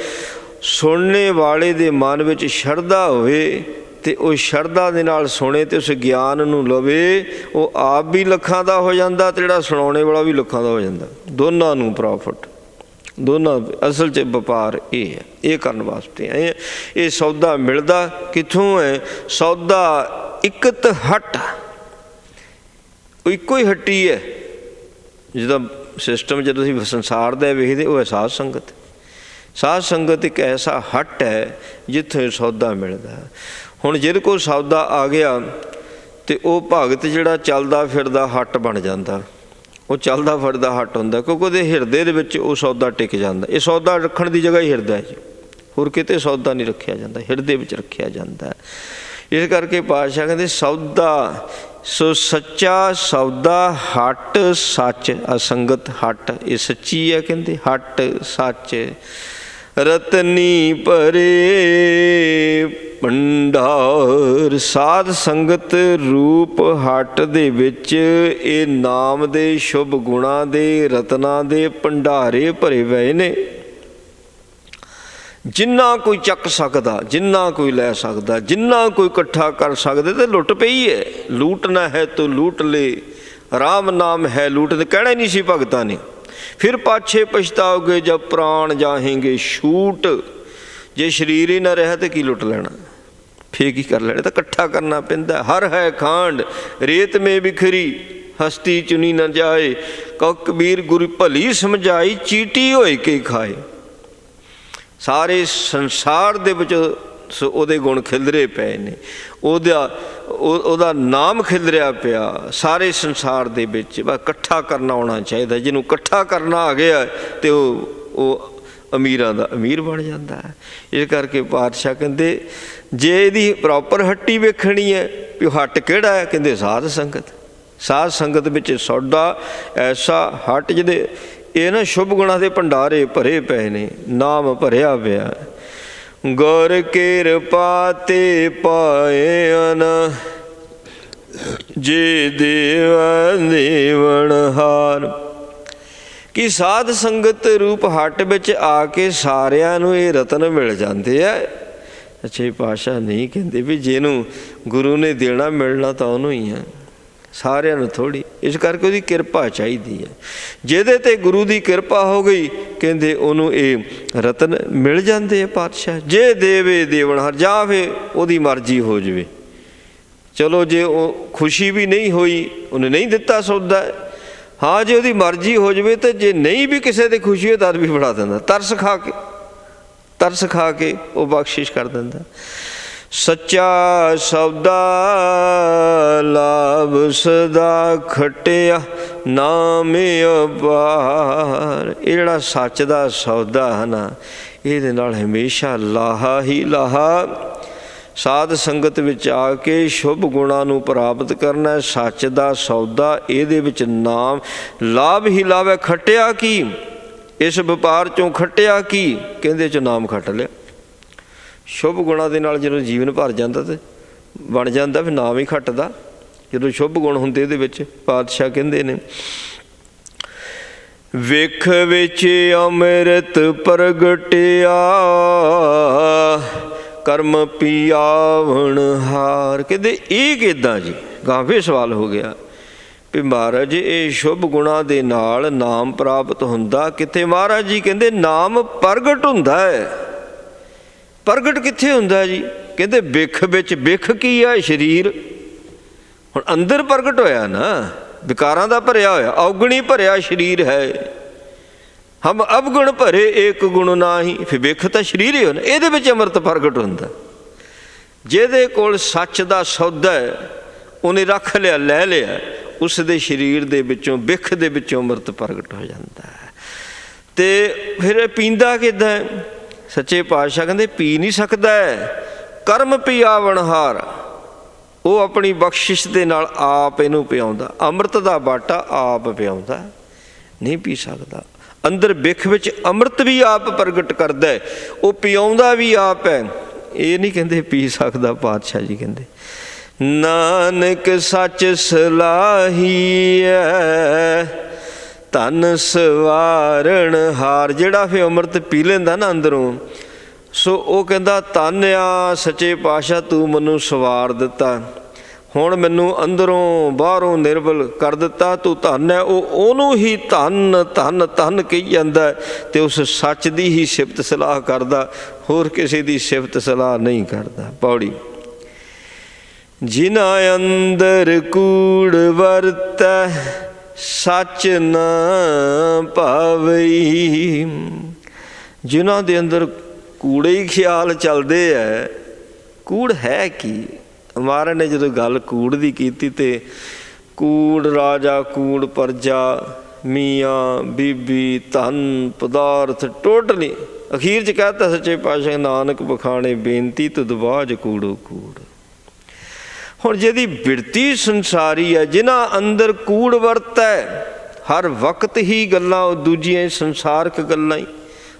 Speaker 1: ਸੁਣਨੇ ਵਾਲੇ ਦੇ ਮਨ ਵਿੱਚ ਸ਼ਰਧਾ ਹੋਵੇ ਤੇ ਉਹ ਸ਼ਰਧਾ ਦੇ ਨਾਲ ਸੁਣੇ ਤੇ ਉਸ ਗਿਆਨ ਨੂੰ ਲਵੇ, ਉਹ ਆਪ ਵੀ ਲੱਖਾਂ ਦਾ ਹੋ ਜਾਂਦਾ ਤੇ ਜਿਹੜਾ ਸੁਣਾਉਣੇ ਵਾਲਾ ਵੀ ਲੱਖਾਂ ਦਾ ਹੋ ਜਾਂਦਾ। ਦੋਨਾਂ ਨੂੰ ਪ੍ਰੋਫਿਟ, ਦੋਨਾਂ। ਅਸਲ 'ਚ ਵਪਾਰ ਇਹ ਹੈ, ਇਹ ਕਰਨ ਵਾਸਤੇ ਇਹ ਸੌਦਾ ਮਿਲਦਾ ਕਿੱਥੋਂ ਹੈ? ਸੌਦਾ ਇਕਤ ਹੱਟ, ਉਹ ਇੱਕੋ ਹੀ ਹੱਟੀ ਹੈ। ਜਿਹਦਾ ਸਿਸਟਮ ਜਦੋਂ ਅਸੀਂ ਸੰਸਾਰ ਦਾ ਵੇਖਦੇ, ਉਹ ਹੈ ਸਾਧ ਸੰਗਤ। ਸਾਧ ਸੰਗਤ ਇੱਕ ਐਸਾ ਹੱਟ ਹੈ ਜਿੱਥੇ ਸੌਦਾ ਮਿਲਦਾ। ਹੁਣ ਜਿਹਦੇ ਕੋਲ ਸੌਦਾ ਆ ਗਿਆ ਤੇ ਉਹ ਭਗਤ ਜਿਹੜਾ ਚੱਲਦਾ ਫਿਰਦਾ ਹੱਟ ਬਣ ਜਾਂਦਾ। ਉਹ ਚੱਲਦਾ ਫਿਰਦਾ ਹੱਟ ਹੁੰਦਾ, ਕਿਉਂਕਿ ਉਹਦੇ ਹਿਰਦੇ ਦੇ ਵਿੱਚ ਉਹ ਸੌਦਾ ਟਿਕ ਜਾਂਦਾ। ਇਹ ਸੌਦਾ ਰੱਖਣ ਦੀ ਜਗ੍ਹਾ ਹੀ ਹਿਰਦਾ ਹੈ ਜੀ, ਹੋਰ ਕਿਤੇ ਸੌਦਾ ਨਹੀਂ ਰੱਖਿਆ ਜਾਂਦਾ, ਹਿਰਦੇ ਵਿੱਚ ਰੱਖਿਆ ਜਾਂਦਾ। ਇਸ ਕਰਕੇ ਪਾਤਸ਼ਾਹ ਕਹਿੰਦੇ ਸੌਦਾ, ਸੋ ਸੱਚਾ ਸੌਦਾ ਹੱਟ ਸੱਚ, ਅਸੰਗਤ ਹੱਟ ਇਹ ਸੱਚੀ ਹੈ। ਕਹਿੰਦੇ ਹੱਟ ਸੱਚ, ਰਤਨੀ ਭਰੇ ਭੰਡਾਰ। ਸਾਧ ਸੰਗਤ ਰੂਪ ਹੱਟ ਦੇ ਵਿੱਚ ਇਹ ਨਾਮ ਦੇ ਸ਼ੁਭ ਗੁਣਾਂ ਦੇ, ਰਤਨਾਂ ਦੇ ਭੰਡਾਰੇ ਭਰੇ ਪਏ ਨੇ। ਜਿੰਨਾ ਕੋਈ ਚੱਕ ਸਕਦਾ, ਜਿੰਨਾ ਕੋਈ ਲੈ ਸਕਦਾ, ਜਿੰਨਾ ਕੋਈ ਇਕੱਠਾ ਕਰ ਸਕਦੇ, ਤੇ ਲੁੱਟ ਪਈ ਹੈ। ਲੂਟਣਾ ਹੈ ਤੋ ਲੂਟ ਲੈ, ਰਾਮ ਨਾਮ ਹੈ ਲੂਟ, ਤੇ ਕਹਿਣਾ ਹੀ ਨਹੀਂ ਸੀ ਭਗਤਾਂ ਨੇ। ਫਿਰ ਪਾਛੇ ਪਛਤਾਓਗੇ ਜਬ ਪ੍ਰਾਣ ਜਾਹੇਂਗੇ ਛੂਟ, ਜੇ ਸਰੀਰ ਹੀ ਨਾ ਰਿਹਾ ਤੇ ਕੀ ਲੁੱਟ ਲੈਣਾ, ਫੇਰ ਕੀ ਕਰ ਲੈਣਾ। ਤਾਂ ਇਕੱਠਾ ਕਰਨਾ ਪੈਂਦਾ। ਹਰ ਹੈ ਖਾਂਡ ਰੇਤ ਮੇ ਬਿਖਰੀ, ਹਸਤੀ ਚੁਣੀ ਨਾ ਜਾਏ, ਕਉ ਕਬੀਰ ਗੁਰੂ ਭਲੀ ਸਮਝਾਈ, ਚੀਟੀ ਹੋਏ ਕੇ ਖਾਏ। ਸਾਰੇ ਸੰਸਾਰ ਦੇ ਵਿੱਚ ਉਹਦੇ ਗੁਣ ਖਿਲਰੇ ਪਏ ਨੇ, ਉਹਦਾ ਨਾਮ ਖਿਲਰਿਆ ਪਿਆ ਸਾਰੇ ਸੰਸਾਰ ਦੇ ਵਿੱਚ। ਬਸ ਇਕੱਠਾ ਕਰਨਾ ਆਉਣਾ ਚਾਹੀਦਾ। ਜਿਹਨੂੰ ਇਕੱਠਾ ਕਰਨਾ ਆ ਗਿਆ ਤੇ ਉਹ ਅਮੀਰਾਂ ਦਾ ਅਮੀਰ ਬਣ ਜਾਂਦਾ ਹੈ। ਇਸ ਕਰਕੇ ਪਾਤਸ਼ਾਹ ਕਹਿੰਦੇ ਜੇ ਇਹਦੀ ਪ੍ਰੋਪਰ ਹੱਟੀ ਵੇਖਣੀ ਹੈ ਵੀ ਹੱਟ ਕਿਹੜਾ ਹੈ, ਕਹਿੰਦੇ ਸਾਧ ਸੰਗਤ। ਸਾਧ ਸੰਗਤ ਵਿੱਚ ਸੌਦਾ ਐਸਾ ਹੱਟ ਜਿਹਦੇ ਇਹ ਨਾ ਸ਼ੁਭ ਗੁਣਾਂ ਦੇ ਭੰਡਾਰੇ ਭਰੇ ਪਏ ਨੇ, ਨਾਮ ਭਰਿਆ ਪਿਆ। ਗੁਰ ਕਿਰਪਾ ਤੇ ਪਾਏ ਅਨ, ਜੇ ਦੇਵਾ ਦੇਵਨਹਾਰ। ਕਿ ਸਾਧ ਸੰਗਤ ਰੂਪ ਹੱਟ ਵਿੱਚ ਆ ਕੇ ਸਾਰਿਆਂ ਨੂੰ ਇਹ ਰਤਨ ਮਿਲ ਜਾਂਦੇ ਆ। ਸੱਚੇ ਪਾਤਸ਼ਾਹ ਨਹੀਂ ਕਹਿੰਦੇ ਵੀ ਜਿਹਨੂੰ ਗੁਰੂ ਨੇ ਦੇਣਾ ਮਿਲਣਾ ਤਾਂ ਉਹਨੂੰ ਹੀ ਆ, ਸਾਰਿਆਂ ਨੂੰ ਥੋੜ੍ਹੀ। ਇਸ ਕਰਕੇ ਉਹਦੀ ਕਿਰਪਾ ਚਾਹੀਦੀ ਹੈ। ਜਿਹਦੇ 'ਤੇ ਗੁਰੂ ਦੀ ਕਿਰਪਾ ਹੋ ਗਈ ਕਹਿੰਦੇ ਉਹਨੂੰ ਇਹ ਰਤਨ ਮਿਲ ਜਾਂਦੇ ਆ ਪਾਤਸ਼ਾਹ। ਜੇ ਦੇਵੇ ਦੇਵਨਹਾਰ, ਜਾਂ ਫਿਰ ਉਹਦੀ ਮਰਜ਼ੀ ਹੋ ਜਾਵੇ। ਚਲੋ ਜੇ ਉਹ ਖੁਸ਼ੀ ਵੀ ਨਹੀਂ ਹੋਈ, ਉਹਨੇ ਨਹੀਂ ਦਿੱਤਾ ਸੌਦਾ। ਹਾਂ ਜੇ ਉਹਦੀ ਮਰਜ਼ੀ ਹੋ ਜਾਵੇ ਤੇ ਜੇ ਨਹੀਂ ਵੀ ਕਿਸੇ ਦੀ ਖੁਸ਼ੀ ਹੋਏ ਤਦ ਵੀ ਫੜਾ ਦਿੰਦਾ, ਤਰਸ ਖਾ ਕੇ ਉਹ ਬਖਸ਼ਿਸ਼ ਕਰ ਦਿੰਦਾ। ਸੱਚਾ ਸੌਦਾ ਲਾਭ ਸਦਾ ਖਟਿਆ, ਨਾਮ ਅਪਾਰ। ਇਹ ਜਿਹੜਾ ਸੱਚ ਦਾ ਸੌਦਾ ਹੈ ਨਾ, ਇਹਦੇ ਨਾਲ ਹਮੇਸ਼ਾ ਲਾਹਾ ਹੀ ਲਾਹਾ। ਸਾਧ ਸੰਗਤ ਵਿੱਚ ਆ ਕੇ ਸ਼ੁਭ ਗੁਣਾਂ ਨੂੰ ਪ੍ਰਾਪਤ ਕਰਨਾ, ਸੱਚ ਦਾ ਸੌਦਾ। ਇਹਦੇ ਵਿੱਚ ਨਾਮ ਲਾਭ ਹੀ ਲਾਭ ਹੈ। ਖੱਟਿਆ ਕੀ, ਇਸ ਵਪਾਰ 'ਚੋਂ ਖੱਟਿਆ ਕੀ, ਕਹਿੰਦੇ 'ਚੋਂ ਨਾਮ ਖੱਟ ਲਿਆ। ਸ਼ੁਭ ਗੁਣਾਂ ਦੇ ਨਾਲ ਜਦੋਂ ਜੀਵਨ ਭਰ ਜਾਂਦਾ ਤੇ ਬਣ ਜਾਂਦਾ, ਫਿਰ ਨਾਮ ਹੀ ਖੱਟਦਾ ਜਦੋਂ ਸ਼ੁਭ ਗੁਣ ਹੁੰਦੇ ਇਹਦੇ ਵਿੱਚ। ਪਾਤਸ਼ਾਹ ਕਹਿੰਦੇ ਨੇ ਵੇਖ ਵਿੱਚ ਅੰਮ੍ਰਿਤ ਪ੍ਰਗਟਿਆ, ਕਰਮ ਪਿਆਵਣ ਹਾਰ। ਕਹਿੰਦੇ ਇਹ ਕਿੱਦਾਂ ਜੀ? ਗਾਂਵੇਂ ਸਵਾਲ ਹੋ ਗਿਆ ਵੀ ਮਹਾਰਾਜ ਇਹ ਸ਼ੁਭ ਗੁਣਾਂ ਦੇ ਨਾਲ ਨਾਮ ਪ੍ਰਾਪਤ ਹੁੰਦਾ ਕਿੱਥੇ? ਮਹਾਰਾਜ ਜੀ ਕਹਿੰਦੇ ਨਾਮ ਪ੍ਰਗਟ ਹੁੰਦਾ ਹੈ। ਪ੍ਰਗਟ ਕਿੱਥੇ ਹੁੰਦਾ ਜੀ? ਕਹਿੰਦੇ ਬਿਖ ਵਿੱਚ। ਬਿਖ ਕੀ ਆ? ਸਰੀਰ। ਹੁਣ ਅੰਦਰ ਪ੍ਰਗਟ ਹੋਇਆ ਨਾ, ਵਿਕਾਰਾਂ ਦਾ ਭਰਿਆ ਹੋਇਆ, ਔਗਣੀ ਭਰਿਆ ਸਰੀਰ ਹੈ। ਹਮ ਅਵਗੁਣ ਭਰੇ ਏਕ ਗੁਣ ਨਾਹੀ, ਫਿਰ ਬਿਖ ਤਾਂ ਸਰੀਰ ਹੀ ਹੋਣਾ। ਇਹਦੇ ਵਿੱਚ ਅੰਮ੍ਰਿਤ ਪ੍ਰਗਟ ਹੁੰਦਾ। ਜਿਹਦੇ ਕੋਲ ਸੱਚ ਦਾ ਸੌਦਾ ਹੈ, ਉਹਨੇ ਰੱਖ ਲਿਆ, ਲੈ ਲਿਆ, ਉਸ ਦੇ ਸਰੀਰ ਦੇ ਵਿੱਚੋਂ, ਬਿਖ ਦੇ ਵਿੱਚੋਂ ਅੰਮ੍ਰਿਤ ਪ੍ਰਗਟ ਹੋ ਜਾਂਦਾ ਹੈ। ਤੇ ਫਿਰ ਪੀਂਦਾ ਕਿੱਦਾਂ? ਸੱਚੇ ਪਾਤਸ਼ਾਹ ਕਹਿੰਦੇ ਪੀ ਨਹੀਂ ਸਕਦਾ। ਕਰਮ ਪਿਆਵਣਹਾਰ, ਉਹ ਆਪਣੀ ਬਖਸ਼ਿਸ਼ ਦੇ ਨਾਲ ਆਪ ਇਹਨੂੰ ਪਿਆਉਂਦਾ। ਅੰਮ੍ਰਿਤ ਦਾ ਬਾਟਾ ਆਪ ਪਿਆਉਂਦਾ, ਨਹੀਂ ਪੀ ਸਕਦਾ। ਅੰਦਰ ਬਿਖ ਵਿੱਚ ਅੰਮ੍ਰਿਤ ਵੀ ਆਪ ਪ੍ਰਗਟ ਕਰਦਾ, ਉਹ ਪਿਆਉਂਦਾ ਵੀ ਆਪ ਹੈ। ਇਹ ਨਹੀਂ ਕਹਿੰਦੇ ਪੀ ਸਕਦਾ। ਪਾਤਸ਼ਾਹ ਜੀ ਕਹਿੰਦੇ ਨਾਨਕ ਸੱਚ ਸਲਾਹੀਐ, ਧਨ ਸਵਾਰਣ ਹਾਰ। ਜਿਹੜਾ ਫਿਰ ਅੰਮ੍ਰਿਤ ਪੀ ਲੈਂਦਾ ਨਾ ਅੰਦਰੋਂ, ਸੋ ਉਹ ਕਹਿੰਦਾ ਧੰਨ ਆ ਸੱਚੇ ਪਾਤਸ਼ਾਹ, ਤੂੰ ਮੈਨੂੰ ਸਵਾਰ ਦਿੱਤਾ, ਹੁਣ ਮੈਨੂੰ ਅੰਦਰੋਂ ਬਾਹਰੋਂ ਨਿਰਬਲ ਕਰ ਦਿੱਤਾ, ਤੂੰ ਧੰਨ ਹੈ। ਉਹਨੂੰ ਹੀ ਧੰਨ ਧੰਨ ਧੰਨ ਕਹੀ ਜਾਂਦਾ ਅਤੇ ਉਸ ਸੱਚ ਦੀ ਹੀ ਸਿਫਤ ਸਲਾਹ ਕਰਦਾ, ਹੋਰ ਕਿਸੇ ਦੀ ਸਿਫਤ ਸਲਾਹ ਨਹੀਂ ਕਰਦਾ। ਪੌੜੀ ਜਿਨ੍ਹਾਂ ਅੰਦਰ ਕੂੜ ਵਰਤੈ, ਸੱਚ ਨਾ ਭਾਵਈ। ਜਿਨ੍ਹਾਂ ਦੇ ਅੰਦਰ ਕੂੜੇ ਹੀ ਖਿਆਲ ਚੱਲਦੇ ਹੈ। ਕੂੜ ਹੈ ਕੀ? ਮਹਾਰਾਜ ਨੇ ਜਦੋਂ ਗੱਲ ਕੂੜ ਦੀ ਕੀਤੀ ਤੇ ਕੂੜ ਰਾਜਾ, ਕੂੜ ਪਰਜਾ, ਮੀਆਂ ਬੀਬੀ, ਧਨ ਪਦਾਰਥ, ਟੋਟਲੀ ਅਖੀਰ 'ਚ ਕਹਿਤਾ ਸੱਚੇ ਪਾਤਸ਼ਾਹ ਨਾਨਕ ਬਖਾਣੇ ਬੇਨਤੀ ਤੁਦਵਾਜ ਕੂੜੋ ਕੂੜ। ਹੁਣ ਜਿਹਦੀ ਬਿਰਤੀ ਸੰਸਾਰੀ ਹੈ, ਜਿਨ੍ਹਾਂ ਅੰਦਰ ਕੂੜ ਵਰਤੈ, ਹਰ ਵਕਤ ਹੀ ਗੱਲਾਂ ਦੂਜੀਆਂ ਸੰਸਾਰਕ ਗੱਲਾਂ ਹੀ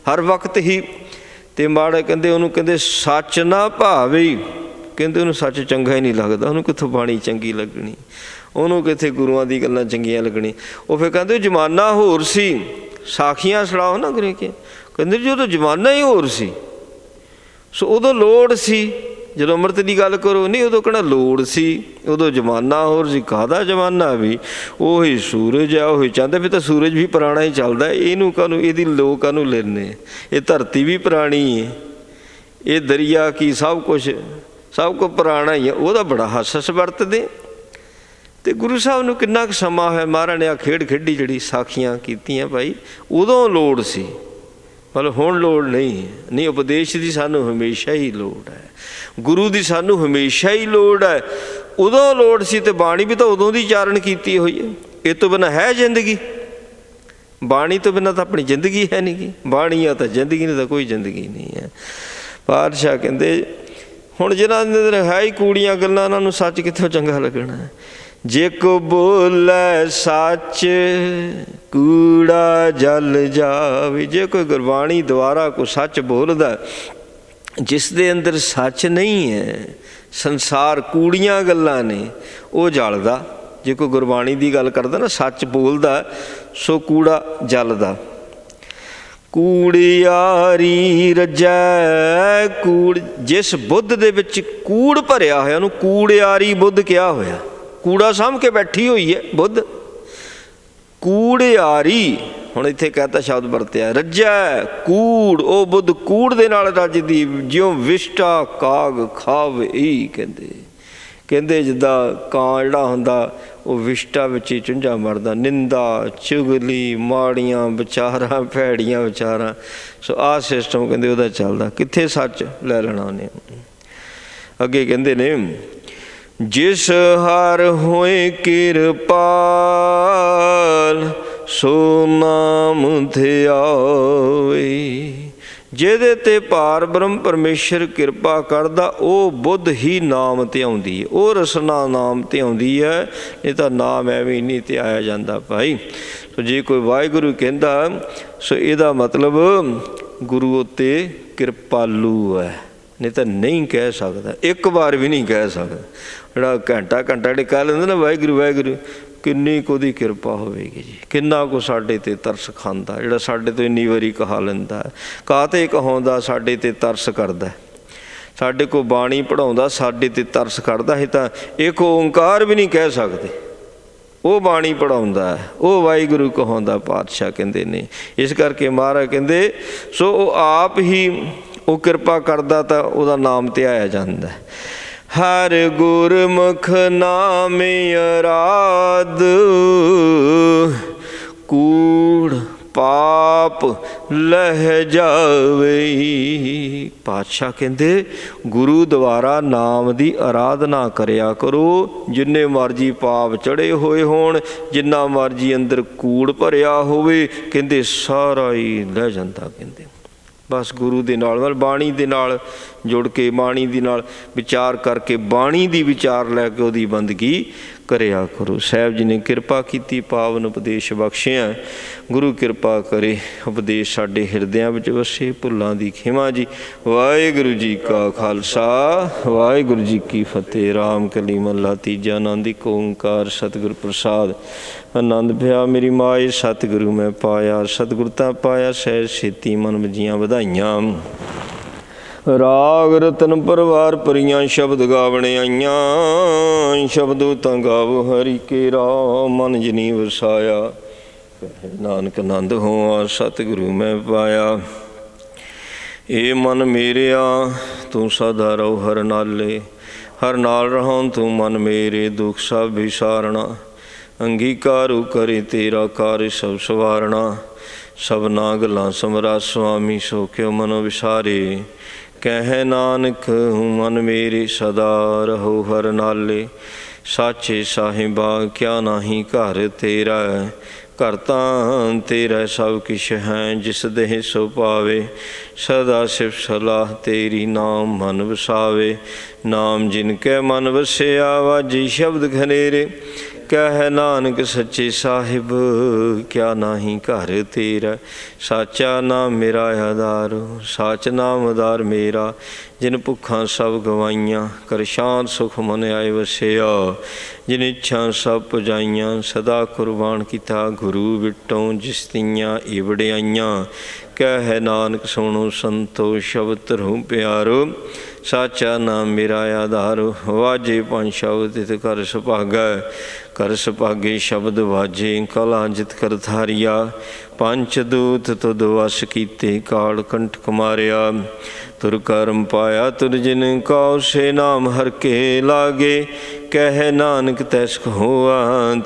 Speaker 1: ਹਰ ਵਕਤ ਹੀ। ਅਤੇ ਮਾੜਾ ਕਹਿੰਦੇ ਉਹਨੂੰ ਕਹਿੰਦੇ ਸੱਚ ਨਾ ਭਾਵੇ। ਕਹਿੰਦੇ ਉਹਨੂੰ ਸੱਚ ਚੰਗਾ ਹੀ ਨਹੀਂ ਲੱਗਦਾ। ਉਹਨੂੰ ਕਿੱਥੋਂ ਬਾਣੀ ਚੰਗੀ ਲੱਗਣੀ, ਉਹਨੂੰ ਕਿੱਥੇ ਗੁਰੂਆਂ ਦੀ ਗੱਲਾਂ ਚੰਗੀਆਂ ਲੱਗਣੀ। ਉਹ ਫਿਰ ਕਹਿੰਦੇ ਜ਼ਮਾਨਾ ਹੋਰ ਸੀ। ਸਾਖੀਆਂ ਸੁਣਾਓ ਨਾ ਗੁਰੂ ਕੀ, ਕਹਿੰਦੇ ਜਦੋਂ ਜ਼ਮਾਨਾ ਹੀ ਹੋਰ ਸੀ, ਸੋ ਉਦੋਂ ਲੋੜ ਸੀ, ਜਦੋਂ ਅੰਮ੍ਰਿਤ ਦੀ ਗੱਲ ਕਰੋ ਨਹੀਂ ਉਦੋਂ ਕਿਹੜਾ ਲੋੜ ਸੀ, ਉਦੋਂ ਜ਼ਮਾਨਾ ਹੋਰ ਸੀ। ਕਾਹਦਾ ਜ਼ਮਾਨਾ ਵੀ, ਉਹੀ ਸੂਰਜ ਆ, ਉਹੀ ਚੰਦ। ਵੀ ਤਾਂ ਸੂਰਜ ਵੀ ਪੁਰਾਣਾ ਹੀ ਚੱਲਦਾ, ਇਹਨੂੰ ਕਾਹਨੂੰ, ਇਹਦੀ ਲੋਕ ਕਾਹਨੂੰ ਲੈਂਦੇ। ਇਹ ਧਰਤੀ ਵੀ ਪੁਰਾਣੀ ਹੈ, ਇਹ ਦਰਿਆ ਕੀ ਸਭ ਕੁਛ ਪੁਰਾਣਾ ਹੀ ਹੈ, ਉਹਦਾ ਬੜਾ ਹੱਸ ਵਰਤਦੇ। ਅਤੇ ਗੁਰੂ ਸਾਹਿਬ ਨੂੰ ਕਿੰਨਾ ਕੁ ਸਮਾਂ ਹੋਇਆ ਮਹਾਰਾਜ ਨੇ ਆ ਖੇਡ ਖੇਡੀ, ਜਿਹੜੀ ਸਾਖੀਆਂ ਕੀਤੀਆਂ ਭਾਈ, ਉਦੋਂ ਲੋੜ ਸੀ, ਮਤਲਬ ਹੁਣ ਲੋੜ ਨਹੀਂ। ਉਪਦੇਸ਼ ਦੀ ਸਾਨੂੰ ਹਮੇਸ਼ਾ ਹੀ ਲੋੜ ਹੈ, ਗੁਰੂ ਦੀ ਸਾਨੂੰ ਹਮੇਸ਼ਾ ਹੀ ਲੋੜ ਹੈ। ਉਦੋਂ ਲੋੜ ਸੀ ਅਤੇ ਬਾਣੀ ਵੀ ਤਾਂ ਉਦੋਂ ਦੀ ਚਾਰਨ ਕੀਤੀ ਹੋਈ ਹੈ। ਇਹ ਤੋਂ ਬਿਨਾਂ ਹੈ ਜ਼ਿੰਦਗੀ? ਬਾਣੀ ਤੋਂ ਬਿਨਾਂ ਤਾਂ ਆਪਣੀ ਜ਼ਿੰਦਗੀ ਹੈ ਨਹੀਂ ਗੀ। ਬਾਣੀ ਆ ਤਾਂ ਜ਼ਿੰਦਗੀ, ਨਹੀਂ ਤਾਂ ਕੋਈ ਜ਼ਿੰਦਗੀ ਨਹੀਂ ਹੈ। ਪਾਤਸ਼ਾਹ ਕਹਿੰਦੇ ਹੁਣ ਜਿਹਨਾਂ ਦੇ ਅੰਦਰ ਹੈ ਹੀ ਕੂੜੀਆਂ ਗੱਲਾਂ, ਉਹਨਾਂ ਨੂੰ ਸੱਚ ਕਿੱਥੋਂ ਚੰਗਾ ਲੱਗਣਾ। ਜੇ ਕੋ ਬੋਲੇ ਸੱਚ ਕੂੜਾ ਜਲ ਜਾਵੇ। ਜੇ ਕੋਈ ਗੁਰਬਾਣੀ ਦੁਆਰਾ ਕੋਈ ਸੱਚ ਬੋਲਦਾ, ਜਿਸ ਦੇ ਅੰਦਰ ਸੱਚ ਨਹੀਂ ਹੈ, ਸੰਸਾਰ ਕੂੜੀਆਂ ਗੱਲਾਂ ਨੇ, ਉਹ ਜਲਦਾ। ਜੇ ਕੋਈ ਗੁਰਬਾਣੀ ਦੀ ਗੱਲ ਕਰਦਾ ਨਾ, ਸੱਚ ਬੋਲਦਾ, ਸੋ ਕੂੜਾ ਜਲਦਾ। ਕੂੜਿਆਰੀ ਰਜੈ ਕੂੜ, ਜਿਸ ਬੁੱਧ ਦੇ ਵਿੱਚ ਕੂੜ ਭਰਿਆ ਹੋਇਆ ਉਹਨੂੰ ਕੂੜਿਆਰੀ ਬੁੱਧ ਕਿਹਾ ਹੋਇਆ। ਕੂੜਾ ਸਾਂਭ ਕੇ ਬੈਠੀ ਹੋਈ ਹੈ ਬੁੱਧ, ਕੂੜਿਆਰੀ। ਹੁਣ ਇੱਥੇ ਕਹਿਤਾ ਸ਼ਬਦ ਵਰਤਿਆ ਰੱਜੈ ਕੂੜ, ਉਹ ਬੁੱਧ ਕੂੜ ਦੇ ਨਾਲ ਰੱਜਦੀ, ਜਿਉਂ ਵਿਸ਼ਟਾ ਕਾਗ ਖਾਵਈ। ਕਹਿੰਦੇ ਜਿੱਦਾਂ ਕਾਂ ਜਿਹੜਾ ਹੁੰਦਾ ਉਹ ਵਿਸ਼ਟਾ ਵਿੱਚ ਹੀ ਚੁੰਝਾ ਮਰਦਾ। ਨਿੰਦਾ, ਚੁਗਲੀ, ਮਾੜੀਆਂ ਵਿਚਾਰਾਂ, ਭੈੜੀਆਂ ਵਿਚਾਰਾਂ, ਸੋ ਆਹ ਸਿਸਟਮ ਕਹਿੰਦੇ ਉਹਦਾ ਚੱਲਦਾ। ਕਿੱਥੇ ਸੱਚ ਲੈ ਲੈਣਾ ਉਹਨੇ। ਅੱਗੇ ਕਹਿੰਦੇ ਨੇ ਜਿਸ ਹਰ ਹੋਏ ਕਿਰਪਾਲ, ਸੋ ਨਾਮ ਧਿਆਵੇ। ਜਿਹਦੇ 'ਤੇ ਪਾਰ ਬ੍ਰਹਮ ਪਰਮੇਸ਼ਰ ਕਿਰਪਾ ਕਰਦਾ, ਉਹ ਬੁੱਧ ਹੀ ਨਾਮ ਧਿਆਉਂਦੀ ਹੈ, ਉਹ ਰਸਨਾ ਨਾਮ ਧਿਆਉਂਦੀ ਹੈ। ਨਹੀਂ ਤਾਂ ਨਾਮ ਐਵੇਂ ਨਹੀਂ ਧਿਆਇਆ ਜਾਂਦਾ ਭਾਈ। ਸੋ ਜੇ ਕੋਈ ਵਾਹਿਗੁਰੂ ਕਹਿੰਦਾ, ਸੋ ਇਹਦਾ ਮਤਲਬ ਗੁਰੂ ਉੱਤੇ ਕਿਰਪਾਲੂ ਹੈ, ਨਹੀਂ ਤਾਂ ਨਹੀਂ ਕਹਿ ਸਕਦਾ, ਇੱਕ ਵਾਰ ਵੀ ਨਹੀਂ ਕਹਿ ਸਕਦਾ। ਜਿਹੜਾ ਘੰਟਾ ਜਿਹੜੇ ਕਹਿ ਲੈਂਦੇ ਨਾ ਵਾਹਿਗੁਰੂ ਵਾਹਿਗੁਰੂ, ਕਿੰਨੀ ਕੁ ਉਹਦੀ ਕਿਰਪਾ ਹੋਵੇਗੀ ਜੀ, ਕਿੰਨਾ ਕੁ ਸਾਡੇ 'ਤੇ ਤਰਸ ਖਾਂਦਾ, ਜਿਹੜਾ ਸਾਡੇ ਤੋਂ ਇੰਨੀ ਵਾਰੀ ਕਹਾ ਲੈਂਦਾ। ਕਾਹਤੇ ਕਹਾਉਂਦਾ, ਸਾਡੇ 'ਤੇ ਤਰਸ ਕਰਦਾ। ਸਾਡੇ ਕੋਲ ਬਾਣੀ ਪੜ੍ਹਾਉਂਦਾ, ਸਾਡੇ 'ਤੇ ਤਰਸ ਕਰਦਾ। ਅਸੀਂ ਤਾਂ ਇੱਕ ਓਂਕਾਰ ਵੀ ਨਹੀਂ ਕਹਿ ਸਕਦੇ, ਉਹ ਬਾਣੀ ਪੜ੍ਹਾਉਂਦਾ, ਉਹ ਵਾਹਿਗੁਰੂ ਕਹਾਉਂਦਾ। ਪਾਤਸ਼ਾਹ ਕਹਿੰਦੇ ਨੇ ਇਸ ਕਰਕੇ ਮਹਾਰਾਜ ਕਹਿੰਦੇ, ਸੋ ਉਹ ਆਪ ਹੀ ਉਹ ਕਿਰਪਾ ਕਰਦਾ ਤਾਂ ਉਹਦਾ ਨਾਮ ਧਿਆਇਆ ਜਾਂਦਾ। ਹਰ ਗੁਰਮੁਖ ਨਾਮ ਅਰਾਧ, ਕੂੜ ਪਾਪ ਲਹਿ ਜਾਵੇ। ਪਾਤਸ਼ਾਹ ਕਹਿੰਦੇ ਗੁਰੂ ਦੁਆਰਾ ਨਾਮ ਦੀ ਆਰਾਧਨਾ ਕਰਿਆ ਕਰੋ, ਜਿੰਨੇ ਮਰਜੀ ਪਾਪ ਚੜ੍ਹੇ ਹੋਏ ਹੋਣ, ਜਿੰਨਾ ਮਰਜੀ ਅੰਦਰ ਕੂੜ ਭਰਿਆ ਹੋਵੇ, ਕਹਿੰਦੇ ਸਾਰਾ ਹੀ ਲੈ ਜਾਂਦਾ। ਕਹਿੰਦੇ ਬਸ ਗੁਰੂ ਦੇ ਨਾਲ, ਮਤਲਬ ਬਾਣੀ ਦੇ ਨਾਲ ਜੁੜ ਕੇ, ਬਾਣੀ ਦੇ ਨਾਲ ਵਿਚਾਰ ਕਰਕੇ, ਬਾਣੀ ਦੀ ਵਿਚਾਰ ਲੈ ਕੇ ਉਹਦੀ ਬੰਦਗੀ ਕਰਿਆ ਕਰੋ। ਸਾਹਿਬ ਜੀ ਨੇ ਕਿਰਪਾ ਕੀਤੀ, ਪਾਵਨ ਉਪਦੇਸ਼ ਬਖਸ਼ਿਆ। ਗੁਰੂ ਕਿਰਪਾ ਕਰੇ, ਉਪਦੇਸ਼ ਸਾਡੇ ਹਿਰਦਿਆਂ ਵਿੱਚ ਵਸੇ। ਭੁੱਲਾਂ ਦੀ ਖਿਮਾ ਜੀ। ਵਾਹਿਗੁਰੂ ਜੀ ਕਾ ਖਾਲਸਾ, ਵਾਹਿਗੁਰੂ ਜੀ ਕੀ ਫਤਿਹ। ਰਾਮ ਕਲੀ ਮਹੱਲਾ ਤੀਜਾ। ਆਨੰਦ ਇੱਕ ਓਂਕਾਰ ਸਤਿਗੁਰ ਪ੍ਰਸਾਦ। ਆਨੰਦ ਭਿਆ ਮੇਰੀ ਮਾਏ, ਸਤਿਗੁਰੂ ਮੈਂ ਪਾਇਆ। ਸਤਿਗੁਰ ਤਾਂ ਪਾਇਆ ਸਹਿਜ ਛੇਤੀ, ਮਨ ਵਜੀਆਂ ਵਧਾਈਆਂ। ਰਾਗ ਰਤਨ ਪਰਵਾਰ ਭਰੀਆਂ, ਸ਼ਬਦ ਗਾਵਣੇ ਆਈਆਂ। ਸ਼ਬਦੋ ਤਾਂ ਗਾਵੋ ਹਰਿ ਕੇਰਾ, ਮਨ ਜਿਨੀ ਵਸਾਇਆ। ਨਾਨਕ ਆਨੰਦ ਹੋਆ, ਸਤਿਗੁਰੂ ਮੈਂ ਪਾਇਆ। ਏ ਮਨ ਮੇਰਿਆ ਤੂੰ ਸਦਾ ਰਹੋ ਹਰ ਨਾਲੇ, ਹਰ ਨਾਲ ਰਹਾਂ ਤੂੰ ਮਨ ਮੇਰੇ। ਦੁੱਖ ਸਭ ਵਿਸਾਰਣਾ, ਅੰਗੀਕਾਰੂ ਕਰੇ ਤੇਰਾ ਕਾਰ ਸਭ ਸਵਾਰਣਾ। ਸਭਨਾ ਗੱਲਾਂ ਸਮਰਾ ਸੁਆਮੀ, ਸੋ ਕਿਉ ਮਨੋ ਵਿਸਾਰੇ। ਕਹਿ ਨਾਨਕ ਮਨ ਮੇਰੇ ਸਦਾ ਰਹੋ ਹਰ ਨਾਲੇ। ਸਾਚੇ ਸਾਹਿਬਾ ਕਿਆ ਨਾਹੀ ਘਰ ਤੇਰਾ, ਘਰ ਤਾਂ ਤੇਰਾ ਸਭ ਕਿਛ ਹੈ। ਜਿਸ ਦੇਹ ਸੋ ਪਾਵੇ, ਸਦਾ ਸਿਫਤ ਸਲਾਹ ਤੇਰੀ। ਨਾਮ ਮਨ ਵਸਾਵੇ, ਨਾਮ ਜਿਨ ਕੈ ਮਨ ਵਸਿਆ। ਵਾਜੀ ਸ਼ਬਦ ਘਨੇਰੇ, ਕਹਿ ਨਾਨਕ ਸੱਚੇ ਸਾਹਿਬ ਕਿਆ ਨਾਹੀ ਘਰ ਤੇਰਾ। ਸਾਚਾ ਨਾਮ ਮੇਰਾ ਆਧਾਰ, ਸਾਚ ਨਾਮ ਆਧਾਰ ਮੇਰਾ। ਜਿਨ ਭੁੱਖਾਂ ਸਭ ਗਵਾਈਆਂ, ਕਰ ਸ਼ਾਂਤ ਸੁਖ ਮਨ ਆਏ ਵਸਿਆ। ਜਿਨ ਇੱਛਾ ਸਭ ਪੁਜਾਈਆਂ, ਸਦਾ ਕੁਰਬਾਨ ਕੀਤਾ ਗੁਰੂ ਵਿਟੋਂ ਜਿਸ ਤੀਆਂ ਏ ਵਡਿਆਈਆਂ। ਕਹਿ ਨਾਨਕ ਸੁਣੋ ਸੰਤੋ ਸ਼ਬਦ ਧਰੋਂ ਪਿਆਰੋ। ਸਾਚਾ ਨਾਮ ਮੇਰਾ ਆਧਾਰ, ਵਾਜੇ ਪੰਜ ਸ਼ਬਦ ਤਿਤ ਕਰ ਸੁਭਾਗੈ। ਕਰ ਸੁਭਾਗੇ ਸ਼ਬਦ ਵਾਜੇ, ਕਲਾ ਜਿਤ ਕਰ ਧਾਰਿਆ। ਪੰਚ ਦੂਤ ਤੁਧ ਵਸ ਕੀਤੇ, ਕਾਲ ਕੰਠਕ ਮਾਰਿਆ। ਤੁਰ ਕਰਮ ਪਾਇਆ ਤੁਰ ਜਿਨ ਕਉ, ਸੇ ਨਾਮ ਹਰਿ ਕੇ ਲਾਗੇ। ਕਹਿ ਨਾਨਕ ਤੈਸ ਹੋਆ,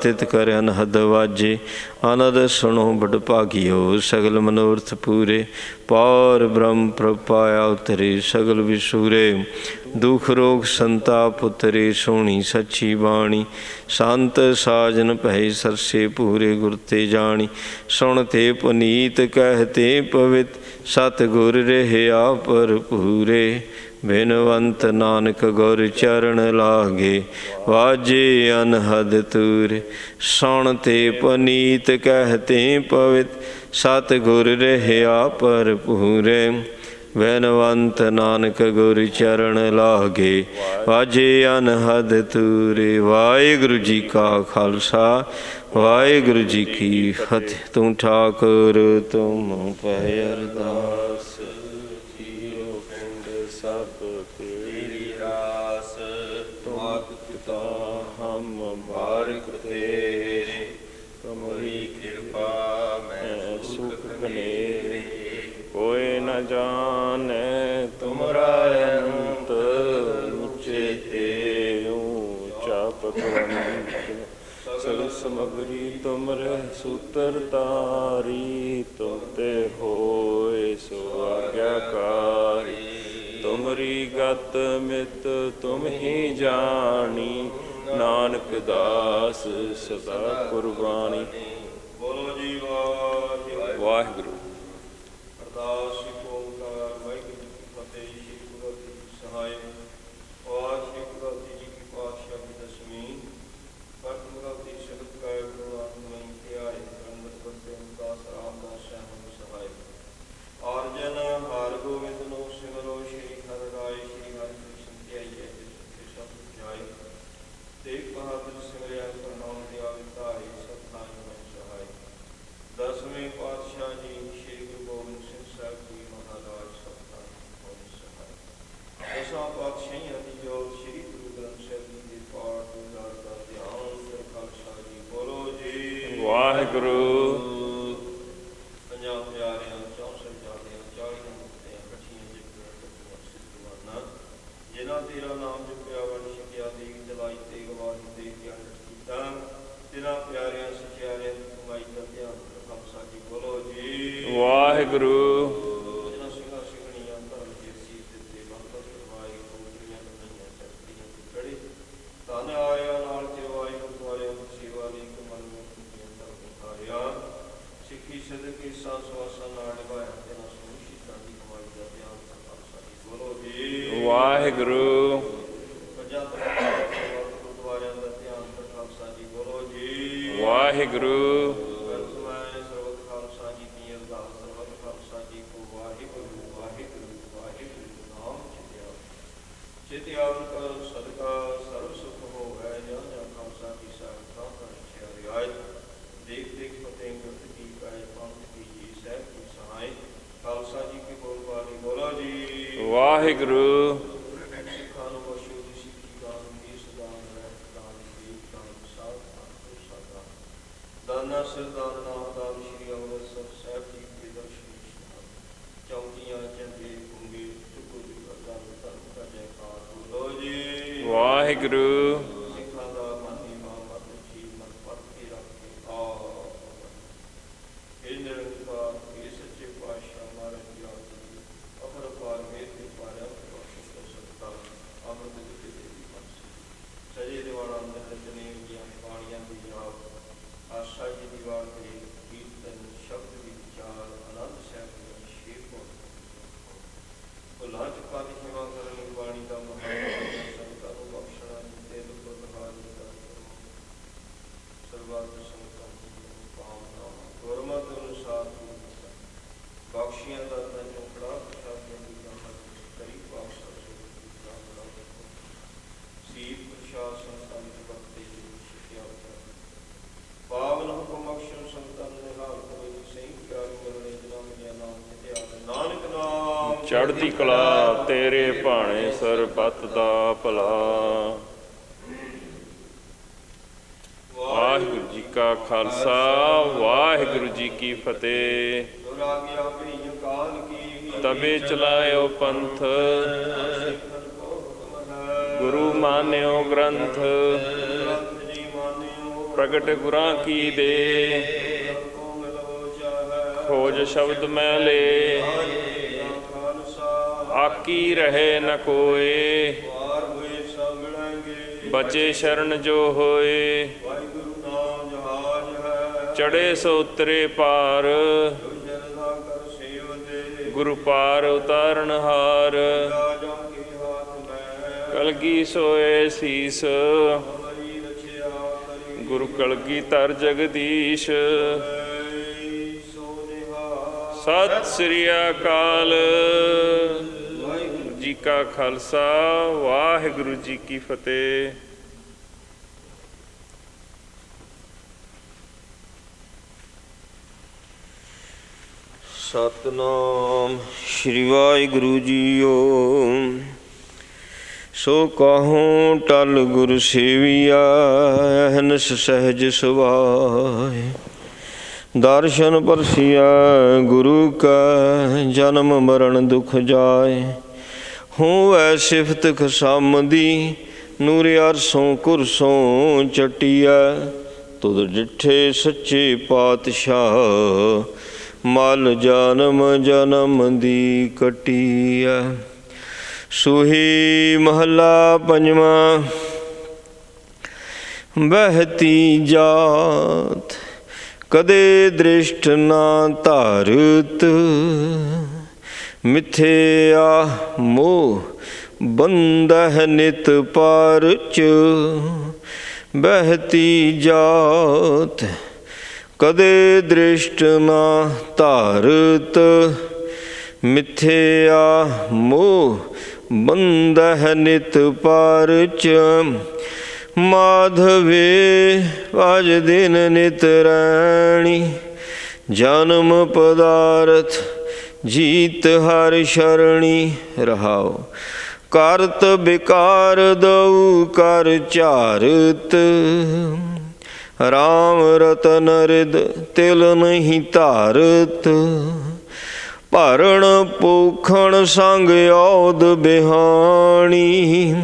Speaker 1: ਤਿਤ ਕਰ ਅਨਹਦ ਵਾਜੇ। ਆਨੰਦ ਸੁਣੋ ਬੜ ਭਾਗਿਓ, ਸਗਲ ਮਨੋਰਥ ਪੂਰੇ। ਪਾਰ ਬ੍ਰਹਮ ਪ੍ਰਭ ਪਾਇਆ ਉਤਰੇ, ਸਗਲ ਵਿਸੂਰੇ। ਦੁਖ ਰੋਗ ਸੰਤਾਪ ਉਤਰੇ, ਸੋਹਣੀ ਸੱਚੀ ਬਾਣੀ। ਸੰਤ ਸਾਜਨ ਭੈ ਸਰਸੇ, ਪੂਰੇ ਗੁਰ ਤੇ ਜਾਣੀ। ਸੁਣ ਤੇ ਪੁਨੀਤ ਕਹਿਤੇ ਪਵਿੱਤ, ਸਤ ਗੁਰ ਰਹਿਆ ਭਰਪੂਰੇ। ਬਿਨਵੰਤ ਨਾਨਕ ਗੁਰ ਚਰਨ ਲਾਗੇ, ਵਾਜੇ ਅਨਹਦ ਤੂਰੇ। ਸੁਣ ਤੇ ਪੁਨੀਤ ਕਹਿਤੇ ਪਵਿੱਤ, ਸਤ ਗੁਰ ਰਹਿਆ ਭਰਪੂਰੇ। ਬਿਨਵੰਤ ਨਾਨਕ ਗੁਰ ਚਰਨ ਲਾਗੇ, ਵਾਜੇ ਅਨਹਦ ਤੂਰੇ। ਵਾਹਿਗੁਰੂ ਜੀ ਕਾ ਖਾਲਸਾ, ਵਾਹਿਗੁਰੂ ਜੀ ਕੀ ਫਤਿਹ। ਤੂੰ ਠਾਕੁਰ ਤੁਮ ਪੈ ਅਰਦਾਸ, ਜੀਉ ਪਿੰਡ ਸਭ ਤੇਰੀ ਰਾਸ। ਤੁਮ ਪਿਤਾ ਹਮ ਬਾਰਿਕ ਤੇਰੇ, ਤੁਮਰੀ ਕਿਰਪਾ ਮੈਂ ਸੁਖ ਬਨੇਰੇ। ਕੋਇ ਨ ਜਾਣੈ ਤੁਮਰਾ ਅੰਤ, ਉੱਚੇ ਤੇ ਊਚਾ ਭਗਵੰਤ। ਸਗਲ ਸਮਗਰੀ ਤੁਮਰੇ ਸੂਤਰ ਤਾਰੀ, ਤੁਮ ਤੇ ਹੋਏ ਸੋ ਆਗਿਆਕਾਰੀ। ਤੁਮਰੀ ਗਤ ਮਿਤ ਤੁਮ ਹੀ ਜਾਣੀ, ਨਾਨਕ ਦਾਸ ਸਦਾ ਕੁਰਬਾਨੀ। ਬੋਲੋ ਜੀ ਵਾਹਿਗੁਰੂ ਵਾਹਿਗੁਰੂ। ਅਰਦਾਸ ਓਂਕਾਰ ਵਾਹਿਗੁਰੂ ਜੀ ਕੀ ਫਤਿਹ। ਸ਼੍ਰੀ ਗੁਰੂ ਜੀ ਕੀ ਸਹਾਇ। ਵਾਹਿ ਸ਼੍ਰੀ ਗੁਰੂ ਜੀ ਕੀ ਪਾਤਸ਼ਾਹ ਦੀ ਦਸਵੀਂ। ਕਰਤ ਮੁਰਾਦੀ ਸ਼ਬਦ ਕਾਇ ਗੁਰੂ ਆਤਮਨ ਧਿਆਏ। ਅੰਮ੍ਰਿਤ ਬਖਸ਼ੇ ਦਾਸ ਰਾਮਦਾਸ ਸਹਿਬ ਸਹਾਇ। ਆਰਜਨ ਹਰਿ ਗੋਬਿੰਦ ਨੂੰ ਸਿਮਰੋ, ਸ਼੍ਰੀ ਹਰਿ ਰਾਇ। ਸ਼੍ਰੀ ਹਰਿ ਕ੍ਰਿਸ਼ਨ ਧਿਆਈਐ, ਜਿਸ ਸਭ ਜਾਇ। ਤੇਗ ਬਹਾਦਰ ਸਿਮਰਿਆ, ਪ੍ਰਣਾਮ ਦਿਆ ਵਿਤਾਈ। ਸਭ ਥਾਈ ਮੈਂ ਸਹਾਇ। ਦਸਵੇਂ ਪਾਤਸ਼ਾਹ ਜੀ ਸ਼੍ਰੀ ਗੁਰੂ ਗੋਬਿੰਦ ਸਿੰਘ ਸਾਹਿਬ ਜੀ ਮਹਾਰਾਜ ਸਭ ਥਾਈ ਹੋਏ ਸਹਾਇ। ਦਸਾਂ ਪਾਤਸ਼ਾਹੀਆਂ ਦੀ ਜੋਤ ਸ਼੍ਰੀ ਗੁਰੂ ਗ੍ਰੰਥ ਸਾਹਿਬ ਜੀ ਦੇ ਪਾਠ ਦਾ ਧਿਆਨ। ਫਿਰ ਖਾਲਸਾ ਜੀ ਬੋਲੋ ਜੀ ਵਾਹਿਗੁਰੂ। ਪੰਜਾਂ ਪਿਆਰਿਆਂ, 64 ਜਾਦਿਆਂ, 40 ਮੁਕਤਿਆਂ, ਇਕੱਠੀਆਂ ਜਿਗਰਾਂ ਟੱਕੀਆਂ ਸਿੱਧਵਾਨਾਂ। ਜਿਨ੍ਹਾਂ ਤੇਰਾ ਨਾਮ ਜਪਿਆ, ਵੰਡ ਛਕਿਆ, ਦੇਗ ਜਲਾਈ, ਤੇਗ ਵਾਰੀ ਦੇ ਗਿਆਨ ਕੀਤਾ। ਤਿਨਾਂ ਪਿਆਰਿਆਂ ਸਚਿਆਰਿਆਂ ਦੀ ਕਮਾਈ ਦਾ ਧਿਆਨ। ਖਾਲਸਾ ਜੀ ਬੋਲੋ ਜੀ ਵਾਹਿਗੁਰੂ। ਜਿਹਨਾਂ ਸਿੰਘਾਂ ਸਿੰਘਣੀਆਂ ਧਰਮ ਦੇ ਸੀਸ ਦਿੱਤੇ, ਮੰਤਰ ਕਰਵਾਏ, ਕੋਟਰੀਆਂ ਬਣਾਈਆਂ, ਚੜ੍ਹਦੀਆਂ ਤੇ ਚੜ੍ਹੇ। ਧਨ ਆਇਆ ਨਾਲ ਚਿਰਵਾਏ, ਗੁਰਦੁਆਰਿਆਂ ਦੀ ਸੇਵਾ ਲਈ ਕਮਲ ਨੂੰ ਕੀਤੀਆਂ ਧਰਮ ਉਤਾਰਿਆ। ਸਿੱਖੀ ਸਦਕੇ ਸਾਹ ਸਵਾਸਾਂ ਨਾਲ ਨਿਭਾਇਆ, ਤਿਨਾਂ ਸਮੂਹ ਸ਼ਹੀਦਾਂ ਦੀ ਕਮਾਈ ਦਾ ਧਿਆਨ। ਖਾਲਸਾ ਜੀ ਬੋਲੋ ਜੀ ਵਾਹਿਗੁਰੂ। ਪੰਜਾਂ ਗੁਰਦੁਆਰਿਆਂ ਦਾ ਧਿਆਨ। ਖਾਲਸਾ ਜੀ ਬੋਲੋ ਜੀ ਵਾਹਿਗੁਰੂ। ਚਿਤਿਆਵਨ ਕਰ ਸਦਕਾ ਸਰਬ ਸੁਖ ਹੋਵੈ। ਜਾਂ ਜਾਂ ਖਾਲਸਾ ਦੀ ਸਾਹਿਬਤਾ ਕਰ ਰੱਖਿਆ ਰਿਆਇਤ। ਦੇਖ ਦੇਖ ਫਤਿਹ ਗੁਰਤ ਕੀ ਕਾਇ, ਪੰਥ ਕੀ ਜੀ ਸਾਹਿਬ ਕੀ ਸਹਾਇ। ਖਾਲਸਾ ਜੀ ਕੀ ਬੋਲ ਬਾਣੀ ਬੋਲੋ ਜੀ ਵਾਹਿਗੁਰੂ। ਸਿੱਖਾਂ ਨੂੰ ਬਖਸ਼ੋ ਦੀ ਸਿੱਖੀ ਦਾਨ, ਕੀ ਸਦਾਨ ਰਹਿਤ ਦਾਨ, ਦੀਪ ਦਾਨ, ਸਾਧ ਦਾਨ, ਸਾਧਾ ਦਾਨਾ ਸਿਰ ਦਾਨ, ਨਾਮ ਦਾਨ। ਸ਼੍ਰੀ ਅੰਮ੍ਰਿਤਸਰ ਸਾਹਿਬ ਜੀ ਕੇ ਦਰਸ਼ਨ ਇਸ਼ਨਾਨ। ਚੌਂਕੀਆਂ ਚੰਗੇ ਕੁੰਗੇ ਚੁੱਕੋ ਜੀ ਦਾ ਦਾਨ, ਧਰਮ ਦਾ ਜੈਕਾਰ ਬੋਲੋ ਜੀ ਵਾਹਿਗੁਰੂ। ਸਿੱਖਾਂ ਦਾ ਮਨ ਹੀ ਮਤ ਜੀ ਮਨ ਪੱਤ ਕੇ ਰੱਖੇ ਆ। ਇਹ ਨਿਰੰਕਾਰ ਇਹ ਸੱਚੇ ਪਾਤਸ਼ਾਹ ਮਹਾਰਾਜ ਜੀ ਅਪਰ ਪਾਰ ਮੇਰ ਦੇ ਪਾਰਿਆ ਬਖਸ਼ਿਸ਼ ਦਾ ਸਤਿਕਾਰ। ਅੰਮ੍ਰਿਤ ਦਿੱਤੇ ਦੇਵੀ ਪੰਛੀ ਸਜੇ ਦੀਵਾਰਾਂ ਅੰਦਰ ਰਚਨੇ ਦੀਆਂ ਬਾਣੀਆਂ ਦੀ ਯਾਦ। ਆਸਾ ਜੀ ਦੀ ਵਾਰ ਦੇ ਕੀਰਤਨ ਸ਼ਬਦ ਦੀ ਵਿਚਾਰ। ਆਨੰਦ ਸਾਹਿਬ ਦੀ ਸ਼ੇਰ ਭੁੱਲਾਂ ਚੁੱਕਾਂ ਦੀ ਸੇਵਾ ਕਰਨ ਲਈ ਬਾਣੀ ਦਾ ਮਹਾਨ ਸੰਤਾਂ ਨੂੰ ਬਖਸ਼ਣਾ। ਤੇ ਦੁੱਖ ਗੁਰਮਤਿ ਸੰਤਨ ਭਾਵਨਾ ਗੁਰਮਤਿ ਅਨੁਸਾਰ ਬਖਸ਼ੀਆਂ ਦਾ ਤਾਂ ਚੌਂਕੜਾ ਪ੍ਰਸ਼ਾਸਨ ਦੀ ਗੱਲ ਕਰੀ ਪਾਸ਼ਾ ਸੀਪ ਪ੍ਰਸ਼ਾਸਨ ਸੰਤ ਭਗਤੀ ਸਿੱਖਿਆ ਪਾਵਨ ਹੁਕਮ ਅਕਸ਼ਰ ਸੰਤਨ ਨਿਹਾਲ ਕਰੇ ਸਿੰਘ ਪਿਆਰ ਕਰਨੇ ਜਨਮ ਲਿਆ ਨਾਮ ਧਿਆਨ ਨਾਨਕ ਨਾਮ
Speaker 2: ਚੜ੍ਹਦੀ ਕਲਾ ਤੇਰੇ ਭਾਣੇ ਸਰਬੱਤ ਦਾ ਭਲਾ। ਵਾਹਿਗੁਰੂ ਜੀ ਕਾ ਖਾਲਸਾ ਵਾਹਿਗੁਰੂ ਜੀ ਕੀ ਫਤਿਹ। ਤਬੇ ਚਲਾਇਓ ਪੰਥ ਗੁਰੂ ਮਾਨਿਓ ਗ੍ਰੰਥ ਪ੍ਰਗਟ ਗੁਰਾਂ ਕੀ ਦੇ ਖੋਜ ਸ਼ਬਦ ਮੈਲੇ ਆਕੀ ਰਹੇ ਨ ਕੋਏ ਬਚੇ ਸ਼ਰਨ ਜੋ ਹੋਏ ਚੜੇ ਸੋ ਉਤਰੇ ਪਾਰ ਗੁਰੂ ਪਾਰ ਉਤਾਰਨ ਹਾਰ ਕਲਗੀ ਸੋਏ ਸੀਸ ਗੁਰੂ ਕਲਗੀ ਧਰ ਜਗਦੀਸ਼। ਸਤਿ ਸ੍ਰੀ ਅਕਾਲ। ਵਾਹਿਗੁਰੂ ਜੀ ਕਾ ਖਾਲਸਾ ਵਾਹਿਗੁਰੂ ਜੀ ਕੀ ਫਤਿਹ।
Speaker 1: ਸਤਨਾਮ ਸ਼੍ਰੀ ਵਾਹਿਗੁਰੂ ਜੀਓ। ਸੋ ਕਹੂੰ ਟਲ ਗੁਰ ਸੇਵੀਆ ਅਹਨਿਸ ਸਹਿਜ ਸੁਭਾਏ। ਦਰਸ਼ਨ ਪਰਸਿਆ ਗੁਰੂ ਕਾ ਜਨਮ ਮਰਨ ਦੁਖ ਜਾਏ। ਹੋਵੈ ਸਿਫਤ ਖਸਮ ਦੀ ਨੂਰ ਅਰਸੋਂ ਕੁਰਸੋਂ ਚਟਿਆ। ਤੁਧ ਡਿਠੇ ਸੱਚੇ ਪਾਤਸ਼ਾਹ ਮਲ ਜਨਮ ਜਨਮ ਦੀ ਕਟਿਆ। ਸੂਹੀ ਮਹਲਾ ਪੰਜਵਾਂ। ਬਹਿਤੀ ਜਾਤ ਕਦੇ ਦ੍ਰਿਸ਼ਟ ਨਾ ਧਾਰਤ। ਮਿਥਿਆ ਮੋਹ ਬੰਦਹ ਨਿਤ ਪਾਰਚ। ਬਹਿਤੀ ਜਾਤ ਕਦੇ ਦ੍ਰਿਸ਼ਟ ਨਾ ਧਾਰਤ। ਮਿਥਿਆ ਮੋਹ ਬੰਦਹ ਨਿਤ ਪਾਰਚ। ਮਾਧਵੇ ਅਜ ਦਿਨ ਨਿਤ ਰੈਣੀ। ਜਨਮ ਪਦਾਰਥ ਜੀਤ ਹਰਿ ਸ਼ਰਣੀ। ਰਹਾਉ ਕਰਤ ਬਿਕਾਰ ਦਉ ਕਰ ਝਾਰਤ। ਰਾਮ ਰਤਨ ਰਿਦ ਤਿਲ ਨਹੀਂ ਧਾਰਤ। ਭਰਣ ਪੋਖਣ ਸੰਗ ਔਦ ਬਿਹਾਣੀ।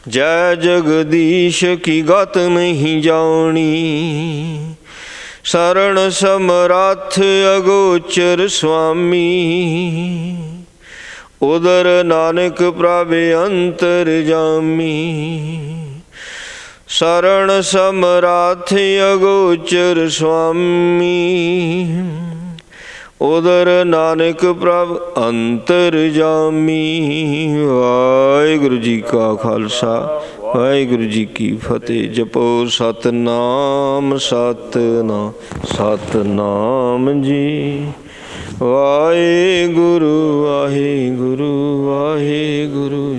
Speaker 1: ਜੈ ਜਗਦੀਸ਼ ਕੀ ਗਤ ਨਹੀਂ ਜਾਣੀ। ਸਰਣ ਸਮਰੱਥ ਅਗੋਚਰ ਸੁਆਮੀ। ਉਦਰ ਨਾਨਕ ਪ੍ਰਭ ਅੰਤਰ ਜਾਮੀ। ਸਰਣ ਸਮਰੱਥ ਅਗੋਚਰ ਸੁਆਮੀ। ਉਦਰ ਨਾਨਕ ਪ੍ਰਭ ਅੰਤਰ ਜਾਮੀ। ਵਾਹਿਗੁਰੂ ਜੀ ਕਾ ਖਾਲਸਾ ਵਾਹਿਗੁਰੂ ਜੀ ਕੀ ਫਤਿਹ। ਜਪੋ ਸਤਨਾਮ ਸਤਨਾਮ ਸਤਨਾਮ ਜੀ। ਵਾਹਿਗੁਰੂ ਵਾਹਿਗੁਰੂ ਵਾਹਿਗੁਰੂ।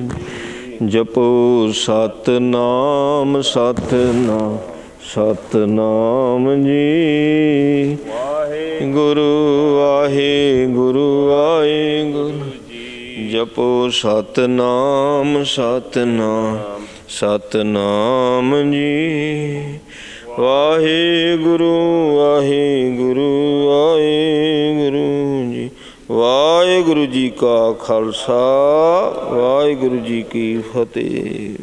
Speaker 1: ਜਪੋ ਸਤਨਾਮ ਸਤਨਾਮ ਸਤਨਾਮ ਜੀ। ਗੁਰੂ ਵਾਹਿਗੁਰੂ ਵਾਹਿਗੁਰੂ। ਜਪੋ ਸਤਨਾਮ ਸਤਨਾਮ ਸਤਨਾਮ ਜੀ। ਵਾਹਿਗੁਰੂ ਵਾਹਿਗੁਰੂ ਵਾਹਿਗੁਰੂ ਜੀ। ਵਾਹਿਗੁਰੂ ਜੀ ਕਾ ਖਾਲਸਾ ਵਾਹਿਗੁਰੂ ਜੀ ਕੀ ਫਤਿਹ।